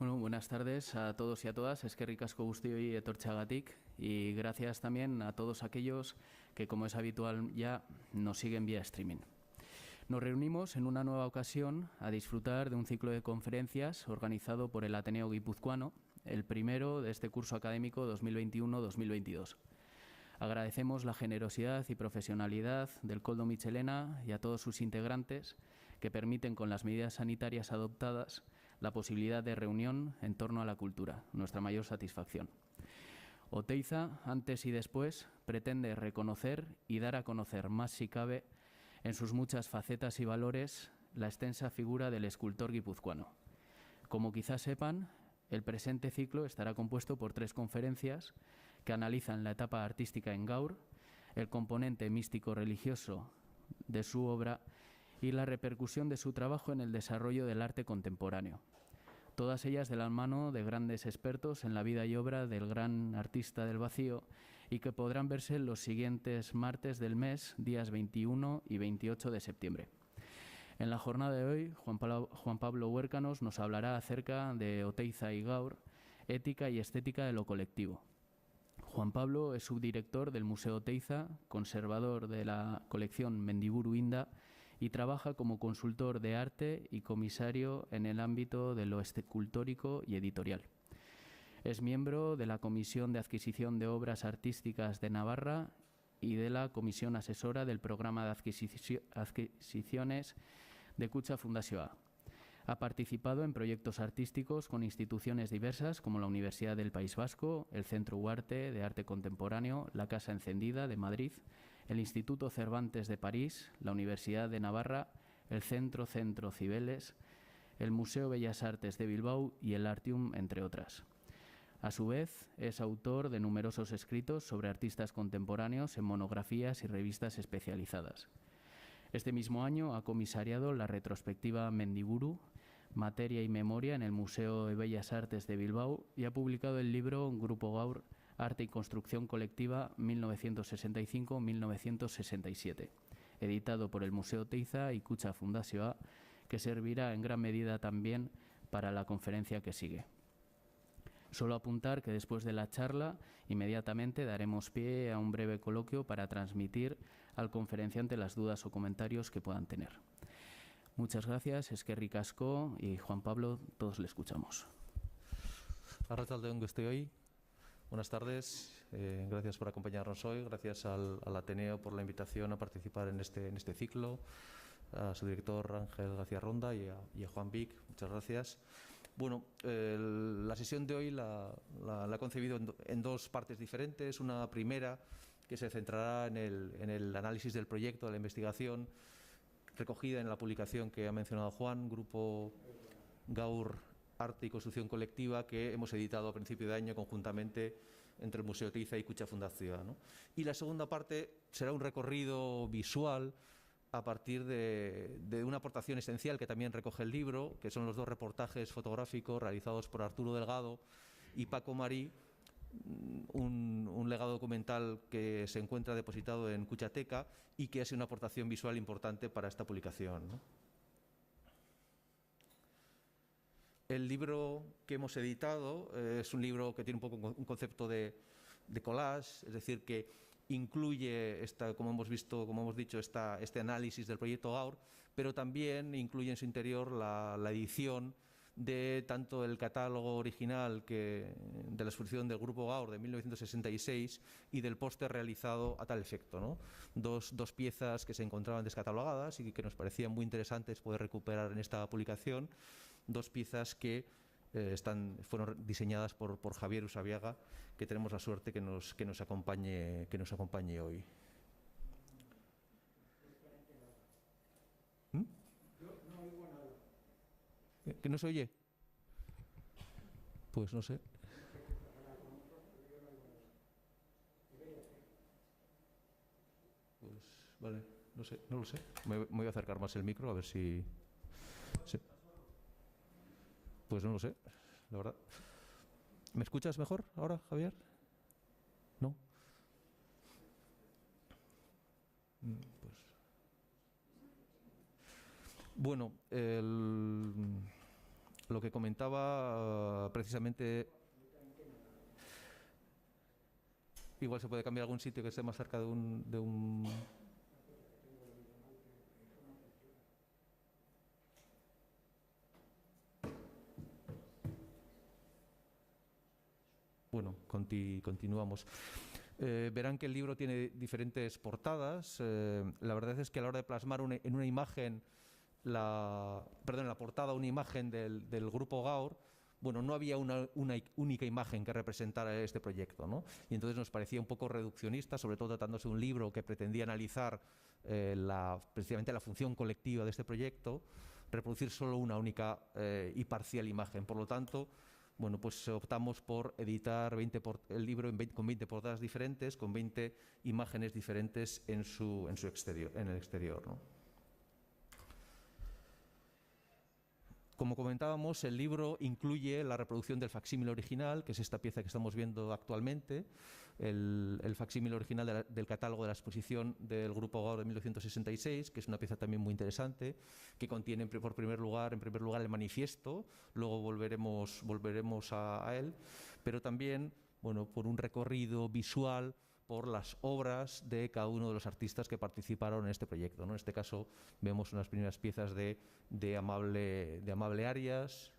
Bueno, buenas tardes a todos y a todas. Eskerrik asko guztioi etortzeagatik y gracias también a todos aquellos que, como es habitual ya, nos siguen vía streaming. Nos reunimos en una nueva ocasión a disfrutar de un ciclo de conferencias organizado por el Ateneo Guipuzcoano, el primero de este curso académico 2021-2022. Agradecemos la generosidad y profesionalidad del Koldo Mitxelena y a todos sus integrantes que permiten, con las medidas sanitarias adoptadas, la posibilidad de reunión en torno a la cultura, nuestra mayor satisfacción. Oteiza, antes y después, pretende reconocer y dar a conocer más si cabe, en sus muchas facetas y valores, la extensa figura del escultor guipuzcoano. Como quizás sepan, el presente ciclo estará compuesto por 3 conferencias que analizan la etapa artística en Gaur, el componente místico-religioso de su obra y la repercusión de su trabajo en el desarrollo del arte contemporáneo. Todas ellas de la mano de grandes expertos en la vida y obra del gran artista del vacío y que podrán verse los siguientes martes del mes, días 21 y 28 de septiembre. En la jornada de hoy, Juan Pablo Huércanos nos hablará acerca de Oteiza y Gaur, ética y estética de lo colectivo. Juan Pablo es subdirector del Museo Oteiza, conservador de la colección Mendiburu Inda y trabaja como consultor de arte y comisario en el ámbito de lo escultórico y editorial. Es miembro de la Comisión de Adquisición de Obras Artísticas de Navarra y de la Comisión Asesora del Programa de Adquisiciones de Kutxa Fundazioa. Ha participado en proyectos artísticos con instituciones diversas como la Universidad del País Vasco, el Centro Huarte de Arte Contemporáneo, la Casa Encendida de Madrid, el Instituto Cervantes de París, la Universidad de Navarra, el Centro Cibeles, el Museo Bellas Artes de Bilbao y el Artium, entre otras. A su vez, es autor de numerosos escritos sobre artistas contemporáneos en monografías y revistas especializadas. Este mismo año ha comisariado la retrospectiva Mendiburu, Materia y Memoria en el Museo de Bellas Artes de Bilbao y ha publicado el libro Grupo Gaur, Arte y Construcción Colectiva 1965-1967, editado por el Museo Oteiza y Kutxa Fundazioa, que servirá en gran medida también para la conferencia que sigue. Solo apuntar que después de la charla, inmediatamente daremos pie a un breve coloquio para transmitir al conferenciante las dudas o comentarios que puedan tener. Muchas gracias, Eskerrik asko y Juan Pablo, todos le escuchamos. Arratsalde on guztioi. Buenas tardes, gracias por acompañarnos hoy, gracias al Ateneo por la invitación a participar en este ciclo, a su director Ángel García Ronda y a Juan Vic, muchas gracias. Bueno, la sesión de hoy la he concebido en 2 partes diferentes. Una primera que se centrará en el análisis del proyecto, de la investigación, recogida en la publicación que ha mencionado Juan, Grupo Gaur, Arte y Construcción Colectiva, que hemos editado a principio de año conjuntamente entre el Museo Oteiza y Kutxa Fundazioa, ¿no? Y la segunda parte será un recorrido visual a partir de una aportación esencial que también recoge el libro, que son los 2 reportajes fotográficos realizados por Arturo Delgado y Paco Marí, un legado documental que se encuentra depositado en Kutxateca y que hace una aportación visual importante para esta publicación, ¿no? El libro que hemos editado es un libro que tiene un poco un concepto de collage, es decir, que incluye, como hemos dicho, este análisis del proyecto Gaur, pero también incluye en su interior la edición de tanto el catálogo original de la exposición del Grupo Gaur de 1966 y del póster realizado a tal efecto, ¿no? Dos piezas que se encontraban descatalogadas y que nos parecían muy interesantes poder recuperar en esta publicación, 2 piezas que fueron diseñadas por Javier Usabiaga, que tenemos la suerte que nos acompañe hoy. ¿Que no se oye? Pues no sé. Pues vale, no lo sé. Me voy a acercar más el micro a ver si... Sí. Pues no lo sé, la verdad. ¿Me escuchas mejor ahora, Javier? ¿No? Pues... Bueno, lo que comentaba precisamente, igual se puede cambiar algún sitio que esté más cerca de un... Bueno, continuamos. Verán que el libro tiene diferentes portadas. La verdad es que a la hora de plasmar en una imagen, en la portada una imagen del grupo Gaur, bueno, no había una única imagen que representara este proyecto, ¿no? Y entonces nos parecía un poco reduccionista, sobre todo tratándose de un libro que pretendía analizar precisamente la función colectiva de este proyecto, reproducir solo una única y parcial imagen. Por lo tanto, bueno, pues optamos por editar el libro con 20 portadas diferentes, con 20 imágenes diferentes en el exterior, ¿no? Como comentábamos, el libro incluye la reproducción del facsímil original, que es esta pieza que estamos viendo actualmente, el facsímil original del catálogo de la exposición del Grupo Gaur de 1966, que es una pieza también muy interesante, que contiene en primer lugar el manifiesto, luego volveremos a él, pero también, bueno, por un recorrido visual por las obras de cada uno de los artistas que participaron en este proyecto, ¿no? En este caso vemos unas primeras piezas de Amable Arias,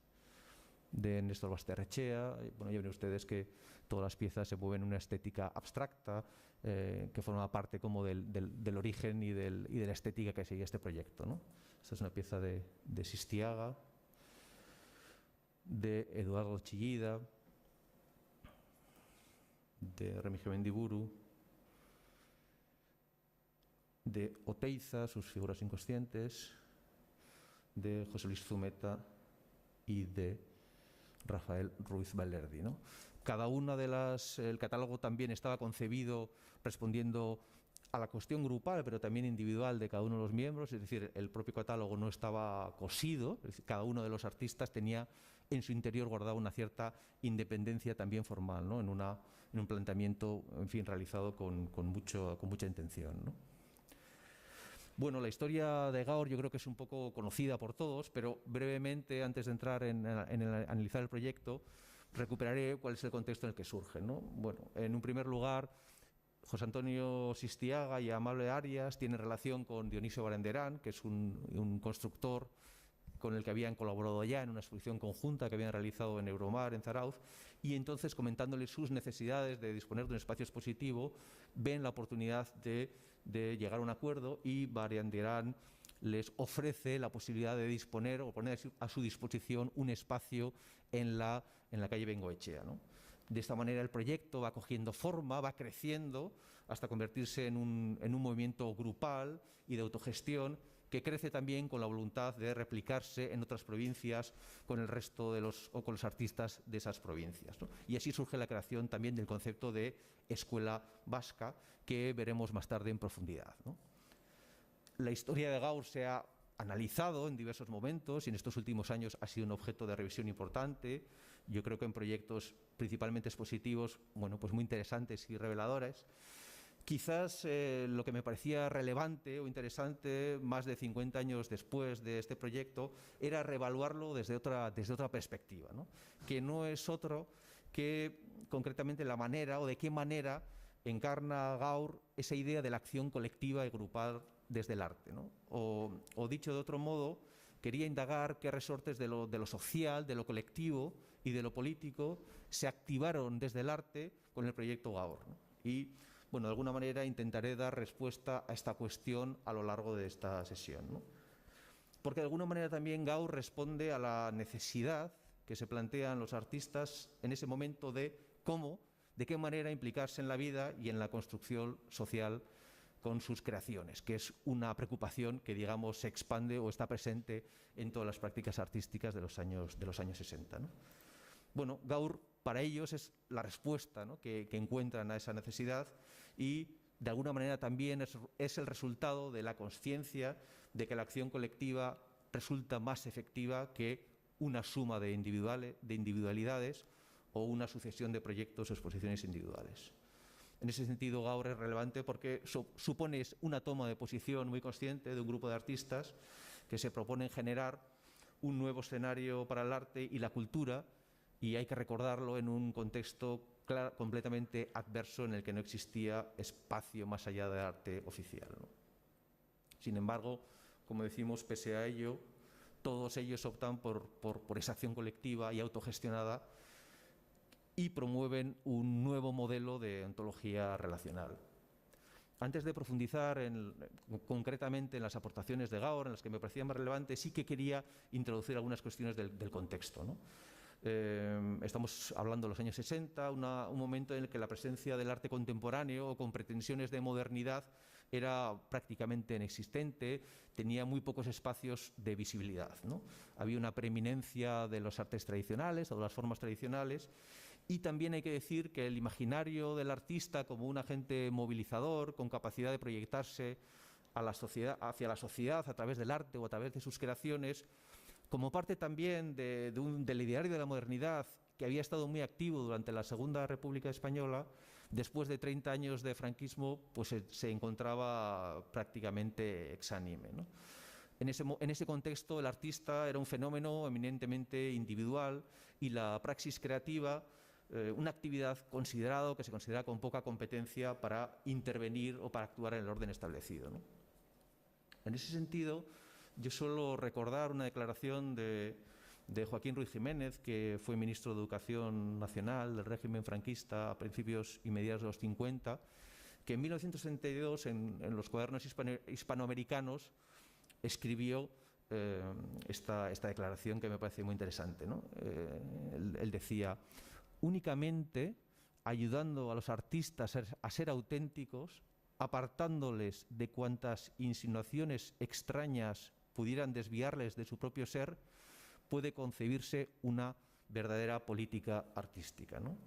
de Néstor Basterrechea. Bueno, ya ven ustedes que todas las piezas se mueven en una estética abstracta que forma parte como del origen y de la estética que seguía este proyecto, ¿no? Esta es una pieza de Sistiaga, de Eduardo Chillida, de Remigio Mendiburu, de Oteiza, sus figuras inconscientes, de José Luis Zumeta y de Rafael Ruiz Valerdi, ¿no? Cada una el catálogo también estaba concebido respondiendo a la cuestión grupal, pero también individual de cada uno de los miembros, es decir, el propio catálogo no estaba cosido, es decir, cada uno de los artistas tenía en su interior guardada una cierta independencia también formal, ¿no? En un planteamiento, en fin, realizado con mucha intención, ¿no? Bueno, la historia de Gaur yo creo que es un poco conocida por todos, pero brevemente, antes de entrar en analizar el proyecto, recuperaré cuál es el contexto en el que surge, ¿no? Bueno, en un primer lugar, José Antonio Sistiaga y Amable Arias tienen relación con Dionisio Baranderán, que es un constructor con el que habían colaborado ya en una exposición conjunta que habían realizado en Euromar, en Zarauz, y entonces, comentándole sus necesidades de disponer de un espacio expositivo, ven la oportunidad de llegar a un acuerdo, y Baranderán les ofrece la posibilidad de disponer o poner a su disposición un espacio en la calle Bengoechea, ¿no? De esta manera el proyecto va cogiendo forma, va creciendo hasta convertirse en un movimiento grupal y de autogestión que crece también con la voluntad de replicarse en otras provincias con el resto con los artistas de esas provincias, ¿no? Y así surge la creación también del concepto de escuela vasca, que veremos más tarde en profundidad, ¿no? La historia de Gaur se ha analizado en diversos momentos y en estos últimos años ha sido un objeto de revisión importante. Yo creo que en proyectos principalmente expositivos, bueno, pues muy interesantes y reveladores. Quizás lo que me parecía relevante o interesante más de 50 años después de este proyecto era reevaluarlo desde otra perspectiva, ¿no? Que no es otro que concretamente la manera o de qué manera encarna Gaur esa idea de la acción colectiva y grupal desde el arte, ¿no? O dicho de otro modo, quería indagar qué resortes de lo social, de lo colectivo y de lo político se activaron desde el arte con el proyecto Gaur, ¿no? Y bueno, de alguna manera intentaré dar respuesta a esta cuestión a lo largo de esta sesión, ¿no? Porque de alguna manera también Gaur responde a la necesidad que se plantean los artistas en ese momento de qué manera implicarse en la vida y en la construcción social con sus creaciones, que es una preocupación que, digamos, se expande o está presente en todas las prácticas artísticas de los años 60, ¿no? Bueno, Gaur para ellos es la respuesta, ¿no?, que encuentran a esa necesidad, y de alguna manera también es el resultado de la consciencia de que la acción colectiva resulta más efectiva que una suma de individualidades o una sucesión de proyectos o exposiciones individuales. En ese sentido, Gaur es relevante porque supone una toma de posición muy consciente de un grupo de artistas que se proponen generar un nuevo escenario para el arte y la cultura, y hay que recordarlo en un contexto completamente adverso en el que no existía espacio más allá del arte oficial, ¿no? Sin embargo, como decimos, pese a ello, todos ellos optan por esa acción colectiva y autogestionada y promueven un nuevo modelo de ontología relacional. Antes de profundizar concretamente en las aportaciones de Gaur, en las que me parecía más relevante, sí que quería introducir algunas cuestiones del contexto, ¿no? Estamos hablando de los años 60, un momento en el que la presencia del arte contemporáneo o con pretensiones de modernidad era prácticamente inexistente, tenía muy pocos espacios de visibilidad, ¿no? Había una preeminencia de los artes tradicionales o de las formas tradicionales, y también hay que decir que el imaginario del artista como un agente movilizador con capacidad de proyectarse a la sociedad, hacia la sociedad a través del arte o a través de sus creaciones, como parte también del ideario de la modernidad que había estado muy activo durante la Segunda República Española, después de 30 años de franquismo, pues se encontraba prácticamente exánime, ¿no? En ese contexto, el artista era un fenómeno eminentemente individual y la praxis creativa, una actividad que se considera con poca competencia para intervenir o para actuar en el orden establecido, ¿no? En ese sentido, yo suelo recordar una declaración de Joaquín Ruiz Jiménez, que fue ministro de Educación Nacional del régimen franquista a principios y mediados de los 50, que en 1962, en los cuadernos hispanoamericanos, escribió esta declaración que me parece muy interesante, ¿no? Él decía: únicamente ayudando a los artistas a ser auténticos, apartándoles de cuantas insinuaciones extrañas pudieran desviarles de su propio ser, puede concebirse una verdadera política artística, ¿no?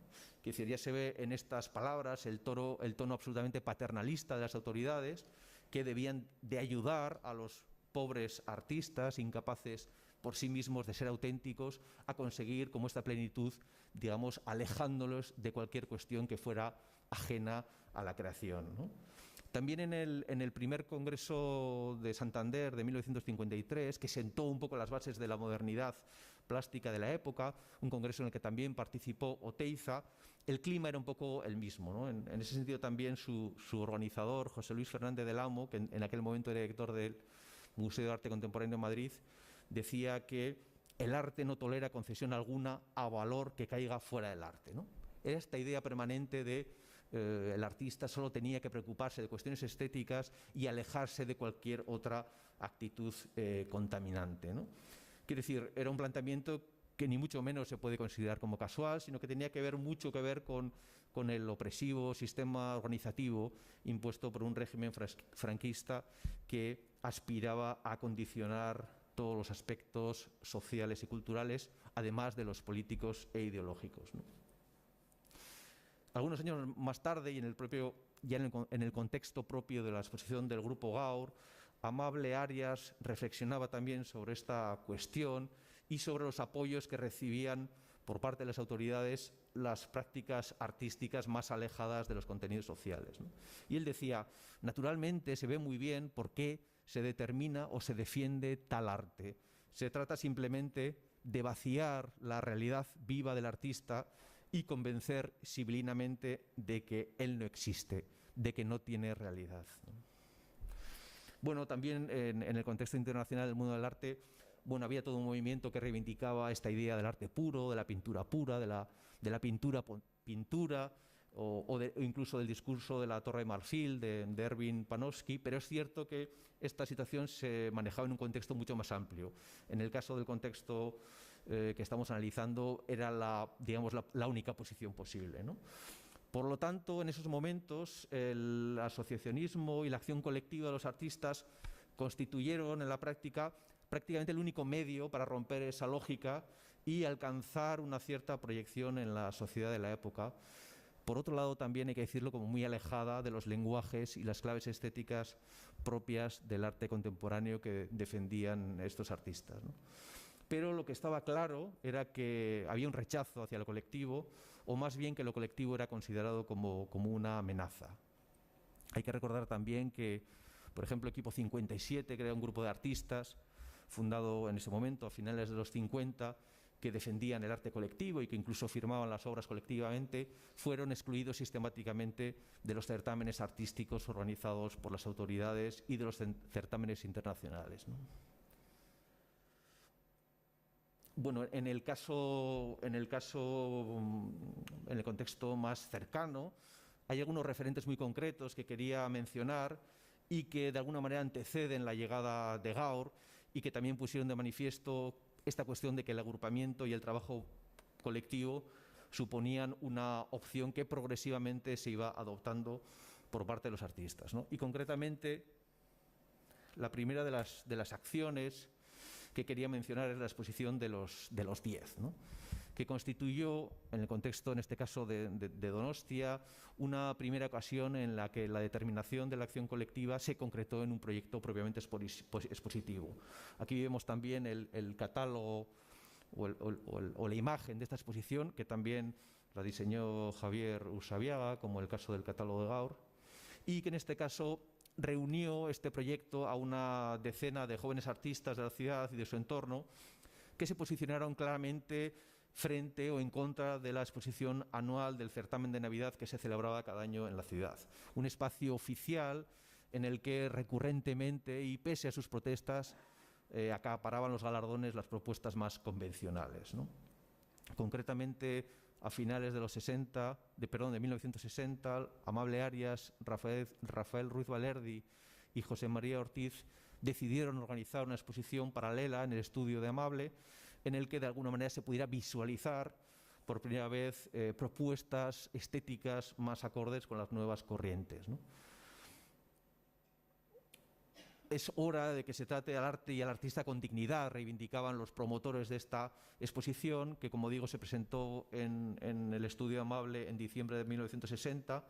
Que decir, ya se ve en estas palabras el tono absolutamente paternalista de las autoridades, que debían de ayudar a los pobres artistas incapaces por sí mismos de ser auténticos a conseguir como esta plenitud, digamos, alejándolos de cualquier cuestión que fuera ajena a la creación, ¿no? También en el primer Congreso de Santander de 1953, que sentó un poco las bases de la modernidad plástica de la época, un congreso en el que también participó Oteiza, el clima era un poco el mismo, ¿no? En ese sentido también su organizador, José Luis Fernández del Amo, que en aquel momento era director del Museo de Arte Contemporáneo de Madrid, decía que el arte no tolera concesión alguna a valor que caiga fuera del arte, ¿no? Era esta idea permanente de el artista solo tenía que preocuparse de cuestiones estéticas y alejarse de cualquier otra actitud contaminante, ¿no? Quiero decir, era un planteamiento que ni mucho menos se puede considerar como casual, sino que tenía mucho que ver con el opresivo sistema organizativo impuesto por un régimen franquista que aspiraba a condicionar todos los aspectos sociales y culturales, además de los políticos e ideológicos, ¿no? Algunos años más tarde, y en el contexto propio de la exposición del Grupo Gaur, Amable Arias reflexionaba también sobre esta cuestión y sobre los apoyos que recibían por parte de las autoridades las prácticas artísticas más alejadas de los contenidos sociales, ¿no? Y él decía: naturalmente se ve muy bien por qué se determina o se defiende tal arte. Se trata simplemente de vaciar la realidad viva del artista y convencer sibilinamente de que él no existe, de que no tiene realidad. Bueno, también en el contexto internacional del mundo del arte, bueno, había todo un movimiento que reivindicaba esta idea del arte puro, de la pintura pura, de la pintura o incluso del discurso de la Torre de Marfil de Erwin Panofsky, pero es cierto que esta situación se manejaba en un contexto mucho más amplio. En el caso del contexto que estamos analizando, era la única posición posible, ¿no? Por lo tanto, en esos momentos, el asociacionismo y la acción colectiva de los artistas constituyeron en la práctica prácticamente el único medio para romper esa lógica y alcanzar una cierta proyección en la sociedad de la época. Por otro lado, también hay que decirlo, como muy alejada de los lenguajes y las claves estéticas propias del arte contemporáneo que defendían estos artistas, ¿no? Pero lo que estaba claro era que había un rechazo hacia lo colectivo, o más bien que lo colectivo era considerado como una amenaza. Hay que recordar también que, por ejemplo, Equipo 57, que era un grupo de artistas, fundado en ese momento, a finales de los 50, que defendían el arte colectivo y que incluso firmaban las obras colectivamente, fueron excluidos sistemáticamente de los certámenes artísticos organizados por las autoridades y de los certámenes internacionales, ¿no? Bueno, en el contexto más cercano, hay algunos referentes muy concretos que quería mencionar y que de alguna manera anteceden la llegada de Gaur y que también pusieron de manifiesto esta cuestión de que el agrupamiento y el trabajo colectivo suponían una opción que progresivamente se iba adoptando por parte de los artistas, ¿no? Y concretamente, la primera de las acciones que quería mencionar es la exposición de los 10, ¿no? Que constituyó, en el contexto, en este caso, de Donostia, una primera ocasión en la que la determinación de la acción colectiva se concretó en un proyecto propiamente expositivo. Aquí vemos también el catálogo o la imagen de esta exposición, que también la diseñó Javier Usabiaga, como el caso del catálogo de Gaur, y que en este caso reunió este proyecto a una decena de jóvenes artistas de la ciudad y de su entorno que se posicionaron claramente frente o en contra de la exposición anual del certamen de Navidad que se celebraba cada año en la ciudad. Un espacio oficial en el que recurrentemente y pese a sus protestas acaparaban los galardones las propuestas más convencionales, ¿no? Concretamente, a finales de los 1960, Amable Arias, Rafael Ruiz Valerdi y José María Ortiz decidieron organizar una exposición paralela en el estudio de Amable, en el que de alguna manera se pudiera visualizar por primera vez propuestas estéticas más acordes con las nuevas corrientes, ¿no? Es hora de que se trate al arte y al artista con dignidad, reivindicaban los promotores de esta exposición, que, como digo, se presentó en el Estudio Amable en diciembre de 1960,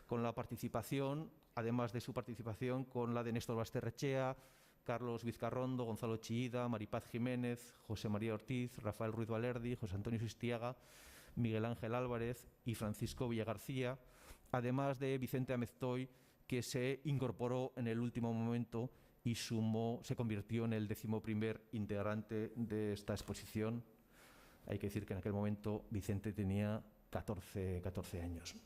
con la participación, además de su participación, con la de Néstor Basterrechea, Carlos Vizcarrondo, Gonzalo Chillida, Maripaz Jiménez, José María Ortiz, Rafael Ruiz Valerdi, José Antonio Sistiaga, Miguel Ángel Álvarez y Francisco Villagarcía, además de Vicente Ameztoy, que se incorporó en el último momento y se convirtió en el 11º integrante de esta exposición. Hay que decir que en aquel momento Vicente tenía 14 años.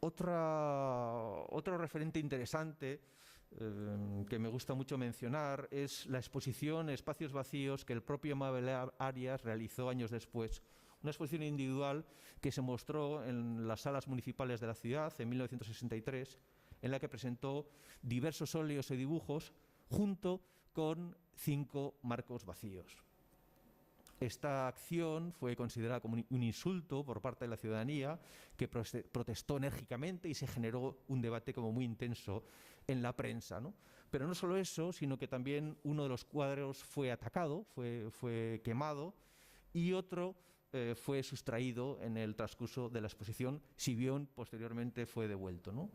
Otro referente interesante que me gusta mucho mencionar es la exposición Espacios Vacíos que el propio Amable Arias realizó años después. Una exposición individual que se mostró en las salas municipales de la ciudad en 1963, en la que presentó diversos óleos y dibujos junto con 5 marcos vacíos. Esta acción fue considerada como un insulto por parte de la ciudadanía, que protestó enérgicamente y se generó un debate como muy intenso en la prensa, ¿no? Pero no solo eso, sino que también uno de los cuadros fue atacado, fue quemado, y otro fue sustraído en el transcurso de la exposición, si bien posteriormente fue devuelto, ¿no?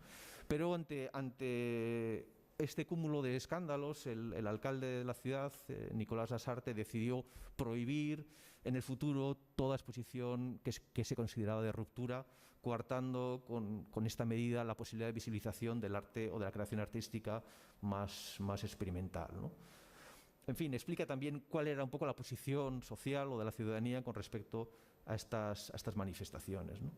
Pero ante este cúmulo de escándalos, el alcalde de la ciudad, Nicolás Lasarte, decidió prohibir en el futuro toda exposición que se consideraba de ruptura, coartando con esta medida la posibilidad de visibilización del arte o de la creación artística más experimental, ¿no? En fin, explica también cuál era un poco la posición social o de la ciudadanía con respecto a estas manifestaciones, ¿no?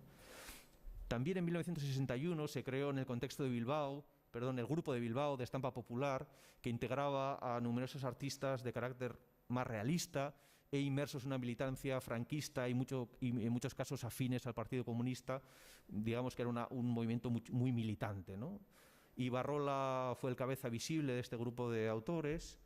También en 1961 se creó en el contexto de el Grupo de Bilbao de Estampa Popular, que integraba a numerosos artistas de carácter más realista e inmersos en una militancia franquista y en muchos casos afines al Partido Comunista. Digamos que era un movimiento muy militante, ¿no? Ibarrola fue el cabeza visible de este grupo de autores,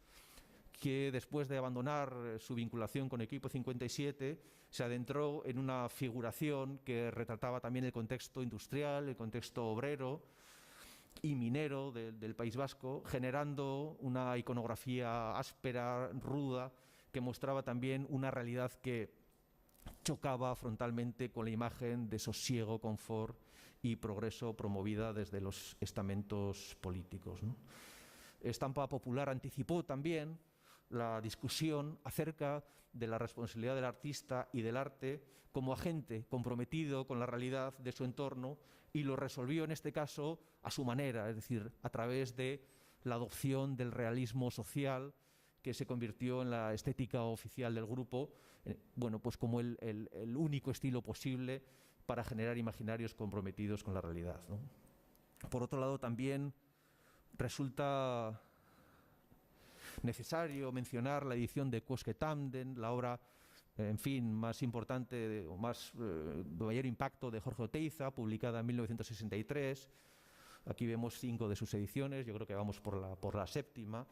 que después de abandonar su vinculación con Equipo 57 se adentró en una figuración que retrataba también el contexto industrial, el contexto obrero y minero del País Vasco, generando una iconografía áspera, ruda, que mostraba también una realidad que chocaba frontalmente con la imagen de sosiego, confort y progreso promovida desde los estamentos políticos, ¿no? Estampa Popular anticipó también la discusión acerca de la responsabilidad del artista y del arte como agente comprometido con la realidad de su entorno, y lo resolvió en este caso a su manera, es decir, a través de la adopción del realismo social que se convirtió en la estética oficial del grupo, bueno, pues como el único estilo posible para generar imaginarios comprometidos con la realidad, ¿no? Por otro lado, también resulta necesario mencionar la edición de Quousque Tandem, la obra, en fin, más importante o de mayor impacto de Jorge Oteiza, publicada en 1963. Aquí vemos 5 de sus ediciones, yo creo que vamos por la séptima.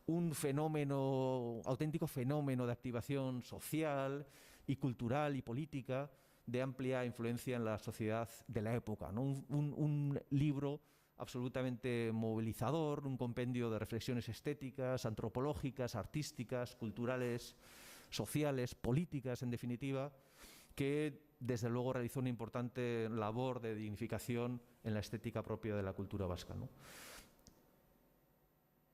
Un fenómeno, auténtico fenómeno de activación social y cultural y política de amplia influencia en la sociedad de la época, ¿no? Un libro absolutamente movilizador, un compendio de reflexiones estéticas, antropológicas, artísticas, culturales, sociales, políticas, en definitiva, que desde luego realizó una importante labor de dignificación en la estética propia de la cultura vasca, ¿no?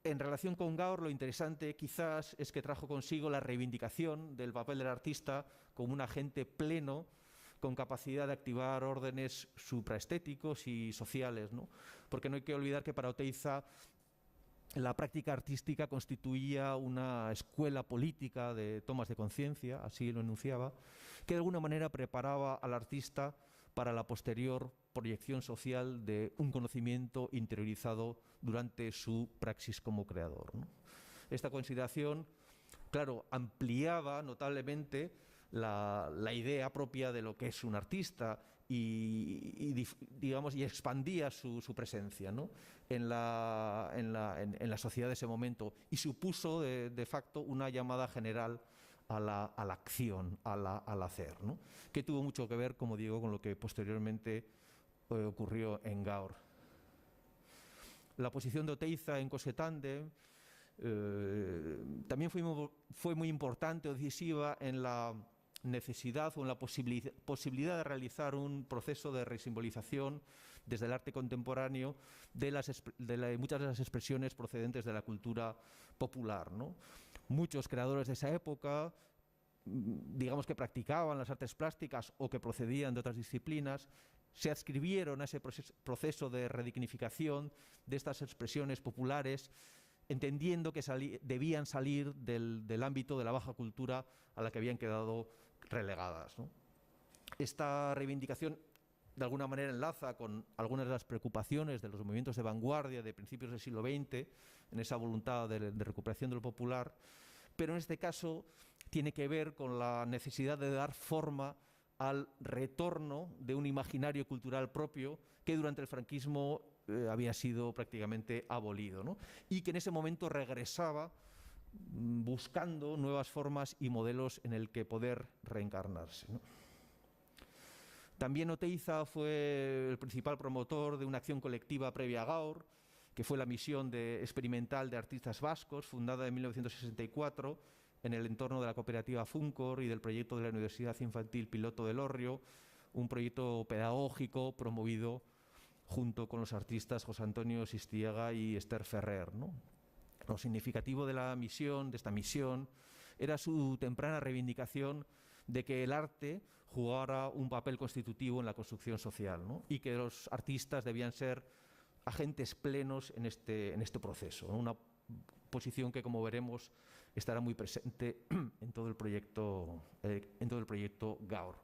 En relación con Gaur, lo interesante quizás es que trajo consigo la reivindicación del papel del artista como un agente pleno con capacidad de activar órdenes supraestéticos y sociales, ¿no? Porque no hay que olvidar que para Oteiza la práctica artística constituía una escuela política de tomas de conciencia, así lo enunciaba, que de alguna manera preparaba al artista para la posterior proyección social de un conocimiento interiorizado durante su praxis como creador, ¿no? Esta consideración, claro, ampliaba notablemente la idea propia de lo que es un artista y expandía su presencia, ¿no? en la sociedad de ese momento, y supuso de facto una llamada general a la acción, al hacer, ¿no? Que tuvo mucho que ver, como digo, con lo que posteriormente ocurrió en Gaur. La posición de Oteiza en Quousque Tandem también fue muy importante o decisiva en la necesidad o en la posibilidad de realizar un proceso de resimbolización desde el arte contemporáneo de muchas de las expresiones procedentes de la cultura popular, ¿no? Muchos creadores de esa época, digamos, que practicaban las artes plásticas o que procedían de otras disciplinas, se adscribieron a ese proceso de redignificación de estas expresiones populares, entendiendo que debían salir del ámbito de la baja cultura a la que habían quedado relegadas, ¿no? Esta reivindicación de alguna manera enlaza con algunas de las preocupaciones de los movimientos de vanguardia de principios del siglo XX, en esa voluntad de recuperación de lo popular, pero en este caso tiene que ver con la necesidad de dar forma al retorno de un imaginario cultural propio que durante el franquismo había sido prácticamente abolido, ¿no? Y que en ese momento regresaba buscando nuevas formas y modelos en el que poder reencarnarse, ¿no? También Oteiza fue el principal promotor de una acción colectiva previa a Gaur, que fue la misión experimental de artistas vascos, fundada en 1964 en el entorno de la cooperativa Funcor y del proyecto de la Universidad Infantil Piloto de Elorrio, un proyecto pedagógico promovido junto con los artistas José Antonio Sistiaga y Esther Ferrer, ¿no? Lo significativo de esta misión, era su temprana reivindicación de que el arte jugara un papel constitutivo en la construcción social, ¿no? Y que los artistas debían ser agentes plenos en este proceso, ¿no? Una posición que, como veremos, estará muy presente en todo el proyecto Gaur,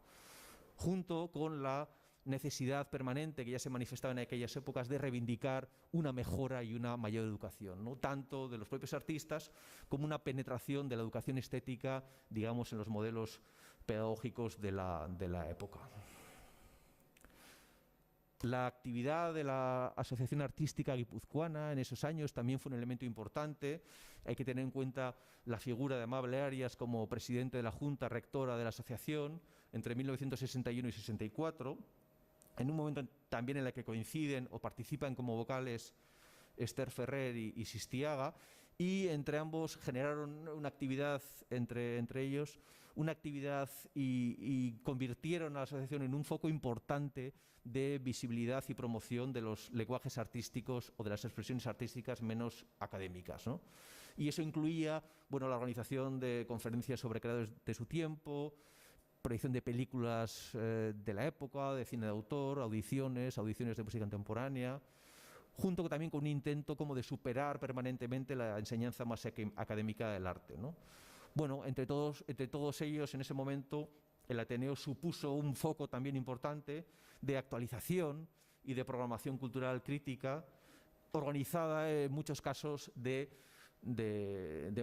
junto con la necesidad permanente que ya se manifestaba en aquellas épocas de reivindicar una mejora y una mayor educación, ¿no? Tanto de los propios artistas como una penetración de la educación estética, digamos, en los modelos pedagógicos de la época. La actividad de la Asociación Artística Guipuzcoana en esos años también fue un elemento importante. Hay que tener en cuenta la figura de Amable Arias como presidente de la Junta Rectora de la Asociación entre 1961 y 64, en un momento también en el que coinciden o participan como vocales Esther Ferrer y Sistiaga, y entre ambos generaron una actividad entre ellos, una actividad y convirtieron a la asociación en un foco importante de visibilidad y promoción de los lenguajes artísticos o de las expresiones artísticas menos académicas, ¿no? Y eso incluía, bueno, la organización de conferencias sobre creadores de su tiempo, proyección de películas de la época, de cine de autor, audiciones de música contemporánea, junto también con un intento como de superar permanentemente la enseñanza más académica del arte, ¿no? Bueno, entre todos ellos, en ese momento, el Ateneo supuso un foco también importante de actualización y de programación cultural crítica, organizada en muchos casos de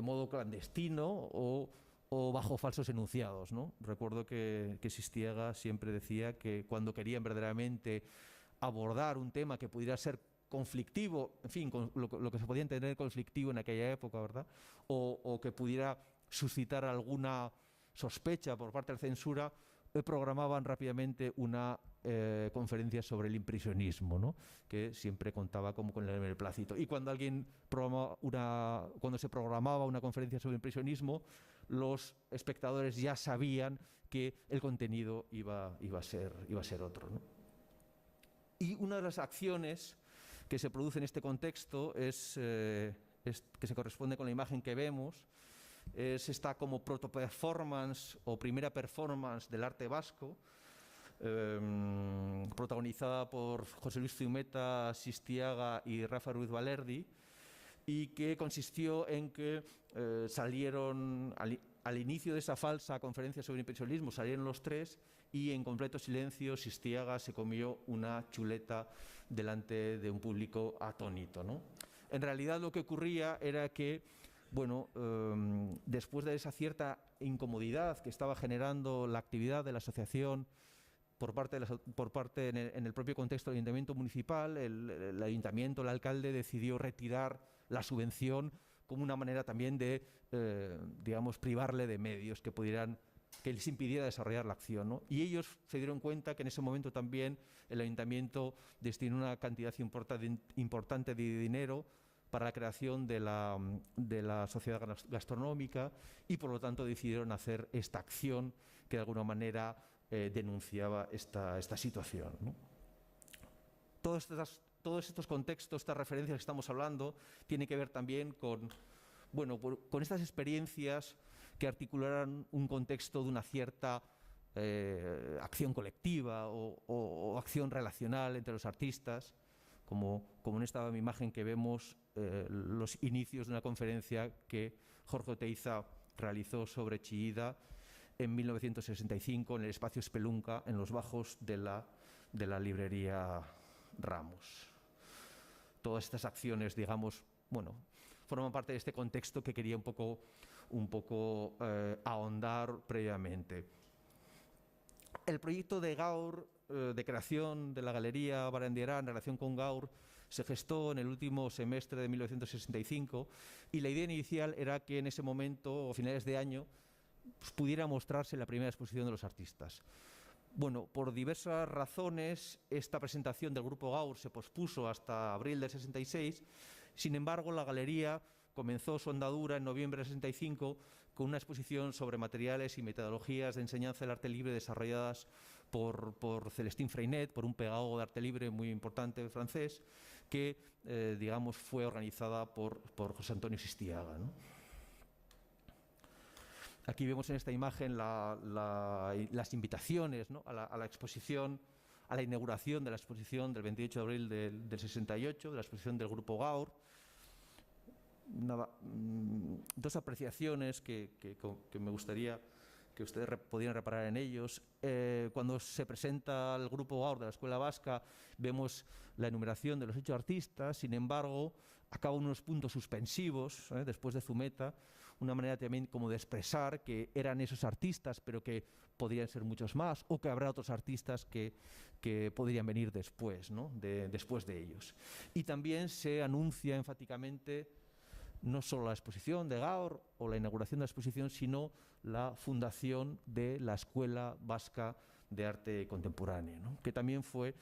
modo clandestino o bajo falsos enunciados, ¿no? Recuerdo que Sistiaga siempre decía que cuando querían verdaderamente abordar un tema que pudiera ser conflictivo, en fin, lo que se podía entender conflictivo en aquella época, ¿verdad? O que pudiera suscitar alguna sospecha por parte de la censura, programaban rápidamente una conferencia sobre el impresionismo, ¿no? Que siempre contaba como con el beneplácito. Y cuando se programaba una conferencia sobre el impresionismo, los espectadores ya sabían que el contenido iba a ser otro, ¿no? Y una de las acciones que se produce en este contexto que se corresponde con la imagen que vemos, es esta como proto-performance o primera performance del arte vasco, protagonizada por José Luis Zumeta, Sistiaga y Rafa Ruiz Valerdi, y que consistió en que salieron al inicio de esa falsa conferencia sobre impresionismo, salieron los tres y en completo silencio Sistiaga se comió una chuleta delante de un público atónito, ¿no? En realidad lo que ocurría era que, bueno, después de esa cierta incomodidad que estaba generando la actividad de la asociación por parte en el propio contexto del ayuntamiento municipal, el ayuntamiento, el alcalde decidió retirar la subvención como una manera también de, digamos, privarle de medios que les impidiera desarrollar la acción, ¿no? Y ellos se dieron cuenta que en ese momento también el ayuntamiento destinó una cantidad importante de dinero para la creación de la sociedad gastronómica y por lo tanto decidieron hacer esta acción que de alguna manera denunciaba esta situación, ¿no? Todos estos contextos, estas referencias que estamos hablando, tienen que ver también con estas experiencias que articularan un contexto de una cierta acción colectiva o acción relacional entre los artistas, como en esta imagen que vemos los inicios de una conferencia que Jorge Oteiza realizó sobre Chillida en 1965 en el espacio Espelunca, en los bajos de la librería Ramos. Todas estas acciones, digamos, forman parte de este contexto que quería un poco ahondar previamente. El proyecto de Gaur, de creación de la Galería Barandiarán en relación con Gaur, se gestó en el último semestre de 1965 y la idea inicial era que en ese momento, o finales de año, pudiera mostrarse la primera exposición de los artistas. Bueno, por diversas razones, esta presentación del Grupo Gaur se pospuso hasta abril del 66. Sin embargo, la galería comenzó su andadura en noviembre del 65 con una exposición sobre materiales y metodologías de enseñanza del arte libre desarrolladas por Celestín Freinet, por un pedagogo de arte libre muy importante francés, que, digamos, fue organizada por José Antonio Sistiaga, ¿no? Aquí vemos en esta imagen las invitaciones, ¿no?, a la exposición, a la inauguración de la exposición del 28 de abril del 68, de la exposición del Grupo Gaur. Dos apreciaciones que me gustaría que ustedes pudieran reparar en ellos. Cuando se presenta el Grupo Gaur de la Escuela Vasca, vemos la enumeración de los 8 artistas. Sin embargo, acaban unos puntos suspensivos, después de Zumeta, una manera también como de expresar que eran esos artistas, pero que podrían ser muchos más, o que habrá otros artistas que podrían venir después, ¿no?, después de ellos. Y también se anuncia enfáticamente no solo la exposición de Gaur o la inauguración de la exposición, sino la fundación de la Escuela Vasca de Arte Contemporáneo, ¿no?, que también fue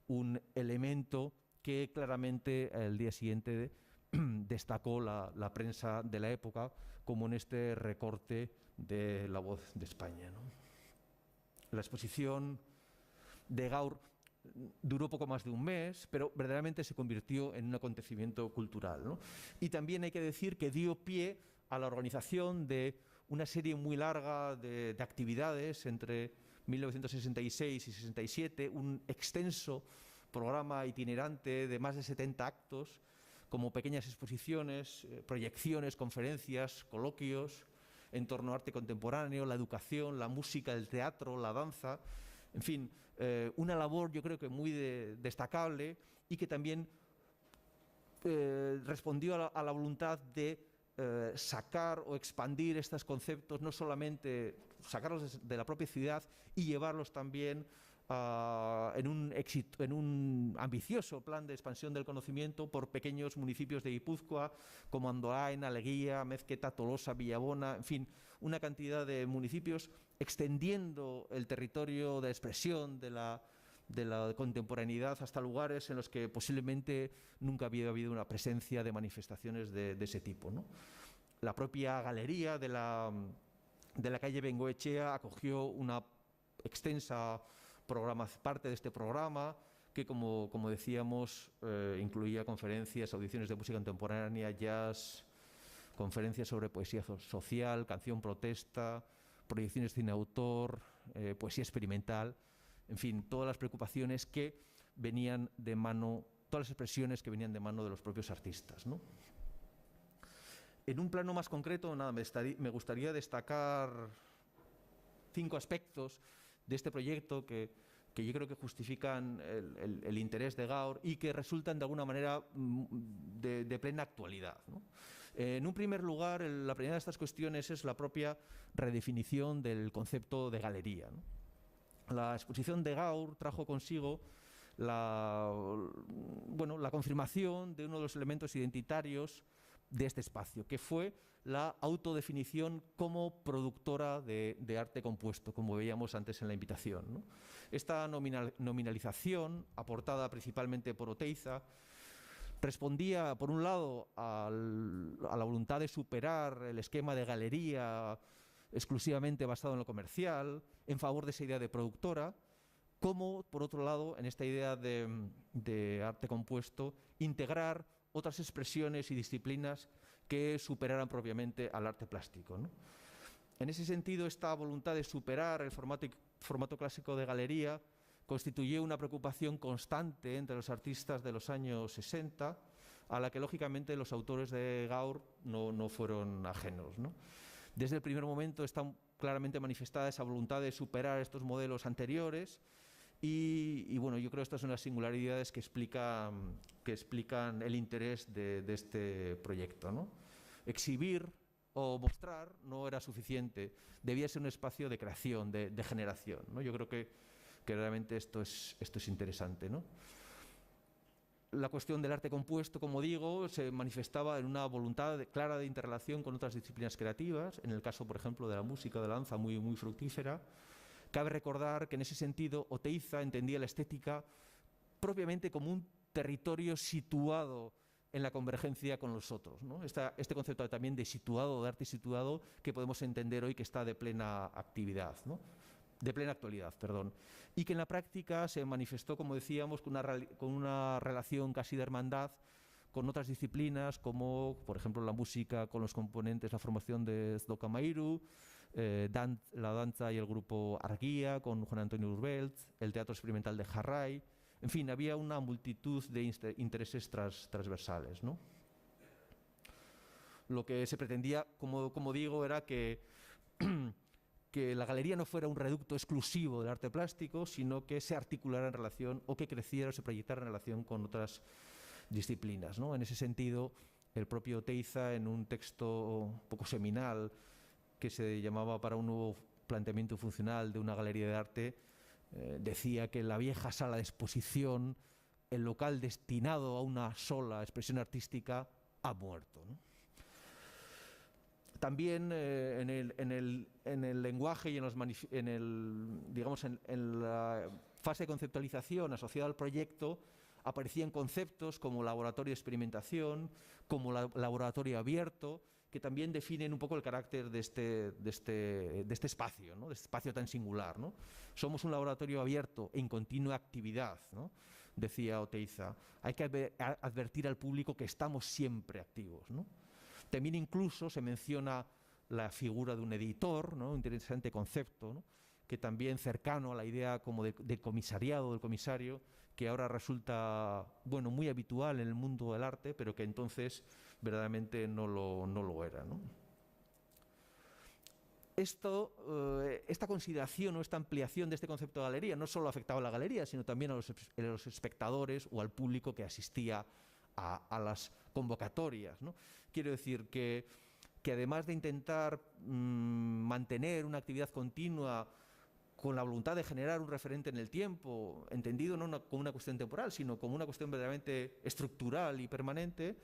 un elemento que claramente el día siguiente destacó la prensa de la época, como en este recorte de La Voz de España, ¿no? La exposición de Gaur duró poco más de un mes, pero verdaderamente se convirtió en un acontecimiento cultural, ¿no? Y también hay que decir que dio pie a la organización de una serie muy larga de actividades entre 1966 y 67, un extenso programa itinerante de más de 70 actos, como pequeñas exposiciones, proyecciones, conferencias, coloquios en torno a arte contemporáneo, la educación, la música, el teatro, la danza, en fin, una labor yo creo que muy destacable y que también respondió a la voluntad de sacar o expandir estos conceptos, no solamente sacarlos de la propia ciudad y llevarlos también en un ambicioso plan de expansión del conocimiento por pequeños municipios de Guipúzcoa como Andoain, Aleguía, Mezqueta, Tolosa, Villabona, en fin, una cantidad de municipios extendiendo el territorio de expresión de la contemporaneidad hasta lugares en los que posiblemente nunca había habido una presencia de manifestaciones de ese tipo, ¿no? La propia galería de la calle Bengoechea acogió una extensa parte de este programa que, como decíamos, incluía conferencias, audiciones de música contemporánea, jazz, conferencias sobre poesía social, canción protesta, proyecciones de cine autor, poesía experimental, en fin, todas las preocupaciones que venían de mano, todas las expresiones que venían de mano de los propios artistas, ¿no? En un plano más concreto, me gustaría destacar 5 aspectos de este proyecto que yo creo que justifican el interés de Gaur y que resultan de alguna manera de plena actualidad, ¿no? En un primer lugar, la primera de estas cuestiones es la propia redefinición del concepto de galería, ¿no? La exposición de Gaur trajo consigo la confirmación de uno de los elementos identitarios de este espacio, que fue la autodefinición como productora de arte compuesto, como veíamos antes en la invitación, ¿no? Esta nominalización, aportada principalmente por Oteiza, respondía, por un lado, a la voluntad de superar el esquema de galería exclusivamente basado en lo comercial, en favor de esa idea de productora, como, por otro lado, en esta idea de arte compuesto, integrar otras expresiones y disciplinas que superaran propiamente al arte plástico, ¿no? En ese sentido, esta voluntad de superar el formato clásico de galería constituyó una preocupación constante entre los artistas de los años 60, a la que lógicamente los autores de Gaur no fueron ajenos, ¿no? Desde el primer momento está claramente manifestada esa voluntad de superar estos modelos anteriores y bueno, yo creo que estas son las singularidades que explican el interés de este proyecto, ¿no? Exhibir o mostrar no era suficiente, debía ser un espacio de creación, de generación, ¿no? Yo creo que realmente esto es interesante, ¿no? La cuestión del arte compuesto, como digo, se manifestaba en una voluntad clara de interrelación con otras disciplinas creativas, en el caso, por ejemplo, de la música, de la danza, muy fructífera. Cabe recordar que en ese sentido Oteiza entendía la estética propiamente como un territorio situado en la convergencia con los otros, ¿no? Este concepto también de situado, de arte situado, que podemos entender hoy que está de plena actividad, ¿no? De plena actualidad, perdón, y que en la práctica se manifestó, como decíamos, con una relación casi de hermandad con otras disciplinas, como por ejemplo la música con los componentes, la formación de Zdoka Mairu, la danza y el grupo Argia con Juan Antonio Urbelt, el teatro experimental de Jarray, en fin, había una multitud de intereses transversales, ¿no? Lo que se pretendía, como digo, era que la galería no fuera un reducto exclusivo del arte plástico, sino que se articulara en relación, o que creciera o se proyectara en relación con otras disciplinas, ¿no? En ese sentido, el propio Oteiza, en un texto un poco seminal que se llamaba Para un nuevo planteamiento funcional de una galería de arte, decía que la vieja sala de exposición, el local destinado a una sola expresión artística, ha muerto, ¿no? También en el lenguaje y en la fase de conceptualización asociada al proyecto aparecían conceptos como laboratorio de experimentación, como laboratorio abierto, que también definen un poco el carácter de este espacio, ¿no? De este espacio tan singular, ¿no? Somos un laboratorio abierto en continua actividad, ¿no? Decía Oteiza. Hay que advertir al público que estamos siempre activos, ¿no? También incluso se menciona la figura de un editor, ¿no? Un interesante concepto, ¿no? Que también cercano a la idea como de comisariado, del comisario, que ahora resulta, bueno, muy habitual en el mundo del arte, pero que entonces verdaderamente no lo era, ¿no? Esta consideración o esta ampliación de este concepto de galería no solo afectaba a la galería, sino también a los espectadores o al público que asistía a las convocatorias, ¿no? Quiero decir que además de intentar mantener una actividad continua con la voluntad de generar un referente en el tiempo, entendido no como una cuestión temporal, sino como una cuestión verdaderamente estructural y permanente,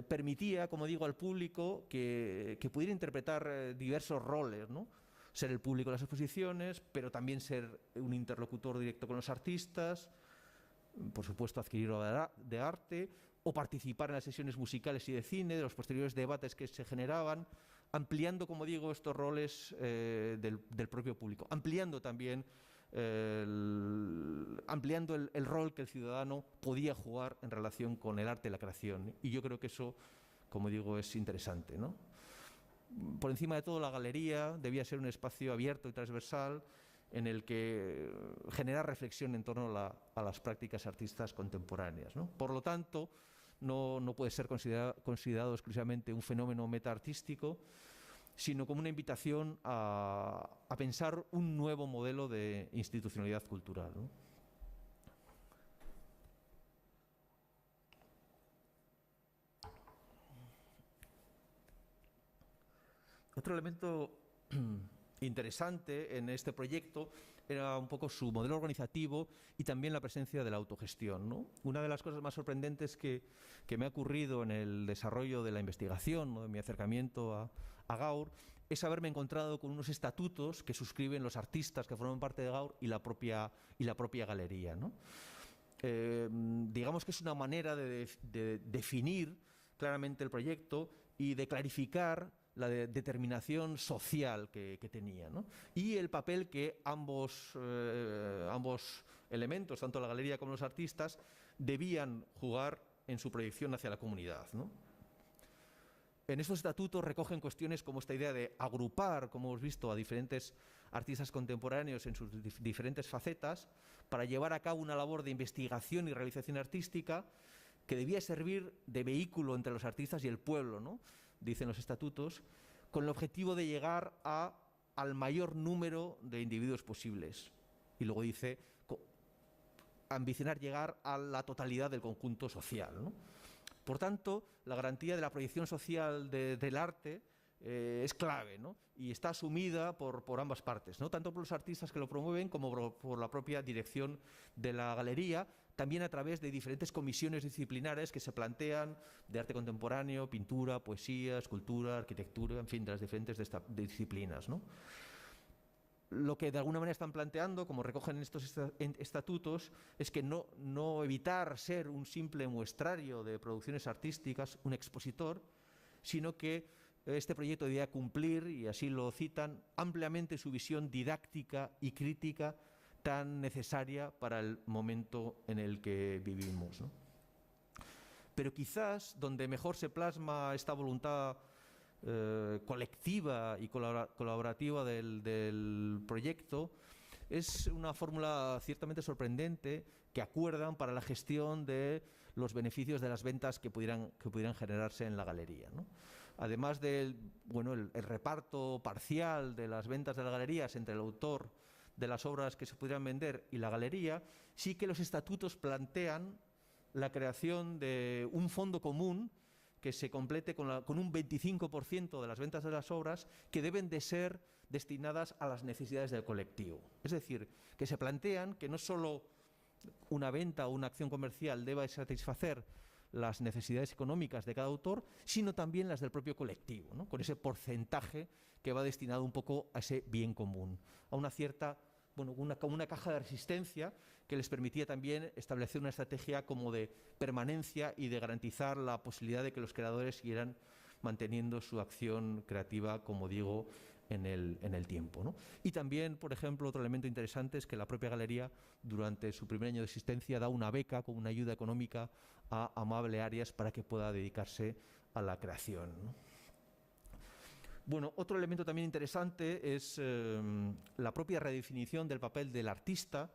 permitía, como digo, al público que pudiera interpretar diversos roles, ¿no? Ser el público de las exposiciones, pero también ser un interlocutor directo con los artistas, por supuesto adquirir obra de arte, o participar en las sesiones musicales y de cine, de los posteriores debates que se generaban, ampliando, como digo, estos roles del propio público, ampliando también el rol que el ciudadano podía jugar en relación con el arte y la creación. Y yo creo que eso, como digo, es interesante, ¿no? Por encima de todo, la galería debía ser un espacio abierto y transversal en el que generar reflexión en torno a las prácticas artistas contemporáneas, ¿no? Por lo tanto, no puede ser considerado exclusivamente un fenómeno metaartístico, sino como una invitación a pensar un nuevo modelo de institucionalidad cultural, ¿no? Otro elemento interesante en este proyecto era un poco su modelo organizativo y también la presencia de la autogestión, ¿no? Una de las cosas más sorprendentes que me ha ocurrido en el desarrollo de la investigación, ¿no?, de mi acercamiento a Gaur, es haberme encontrado con unos estatutos que suscriben los artistas que forman parte de Gaur y la propia galería, ¿no? Digamos que es una manera de definir claramente el proyecto y de clarificar la determinación social que tenía, ¿no? Y el papel que ambos elementos, tanto la galería como los artistas, debían jugar en su proyección hacia la comunidad, ¿no? En estos estatutos recogen cuestiones como esta idea de agrupar, como hemos visto, a diferentes artistas contemporáneos en sus diferentes facetas para llevar a cabo una labor de investigación y realización artística que debía servir de vehículo entre los artistas y el pueblo, ¿no?, dicen los estatutos, con el objetivo de llegar al mayor número de individuos posibles. Y luego dice, ambicionar llegar a la totalidad del conjunto social, ¿no? Por tanto, la garantía de la proyección social del arte es clave, ¿no? Y está asumida por ambas partes, ¿no?, tanto por los artistas que lo promueven como por la propia dirección de la galería, también a través de diferentes comisiones disciplinares que se plantean de arte contemporáneo, pintura, poesía, escultura, arquitectura, en fin, de las diferentes disciplinas, ¿no? Lo que de alguna manera están planteando, como recogen estos estatutos, es que no evitar ser un simple muestrario de producciones artísticas, un expositor, sino que este proyecto debía cumplir, y así lo citan, ampliamente su visión didáctica y crítica tan necesaria para el momento en el que vivimos, ¿no? Pero quizás donde mejor se plasma esta voluntad colectiva y colaborativa del proyecto es una fórmula ciertamente sorprendente que acuerdan para la gestión de los beneficios de las ventas que pudieran generarse en la galería, ¿no? Además del el reparto parcial de las ventas de las galerías entre el autor de las obras que se pudieran vender y la galería, sí que los estatutos plantean la creación de un fondo común que se complete con un 25% de las ventas de las obras que deben de ser destinadas a las necesidades del colectivo. Es decir, que se plantean que no solo una venta o una acción comercial deba satisfacer las necesidades económicas de cada autor, sino también las del propio colectivo, ¿no?, con ese porcentaje que va destinado un poco a ese bien común, a una cierta, una caja de resistencia que les permitía también establecer una estrategia como de permanencia y de garantizar la posibilidad de que los creadores siguieran manteniendo su acción creativa, como digo, en el tiempo, ¿no? Y también, por ejemplo, otro elemento interesante es que la propia galería, durante su primer año de existencia, da una beca con una ayuda económica a Amable Arias para que pueda dedicarse a la creación, ¿no? Bueno, otro elemento también interesante es la propia redefinición del papel del artista,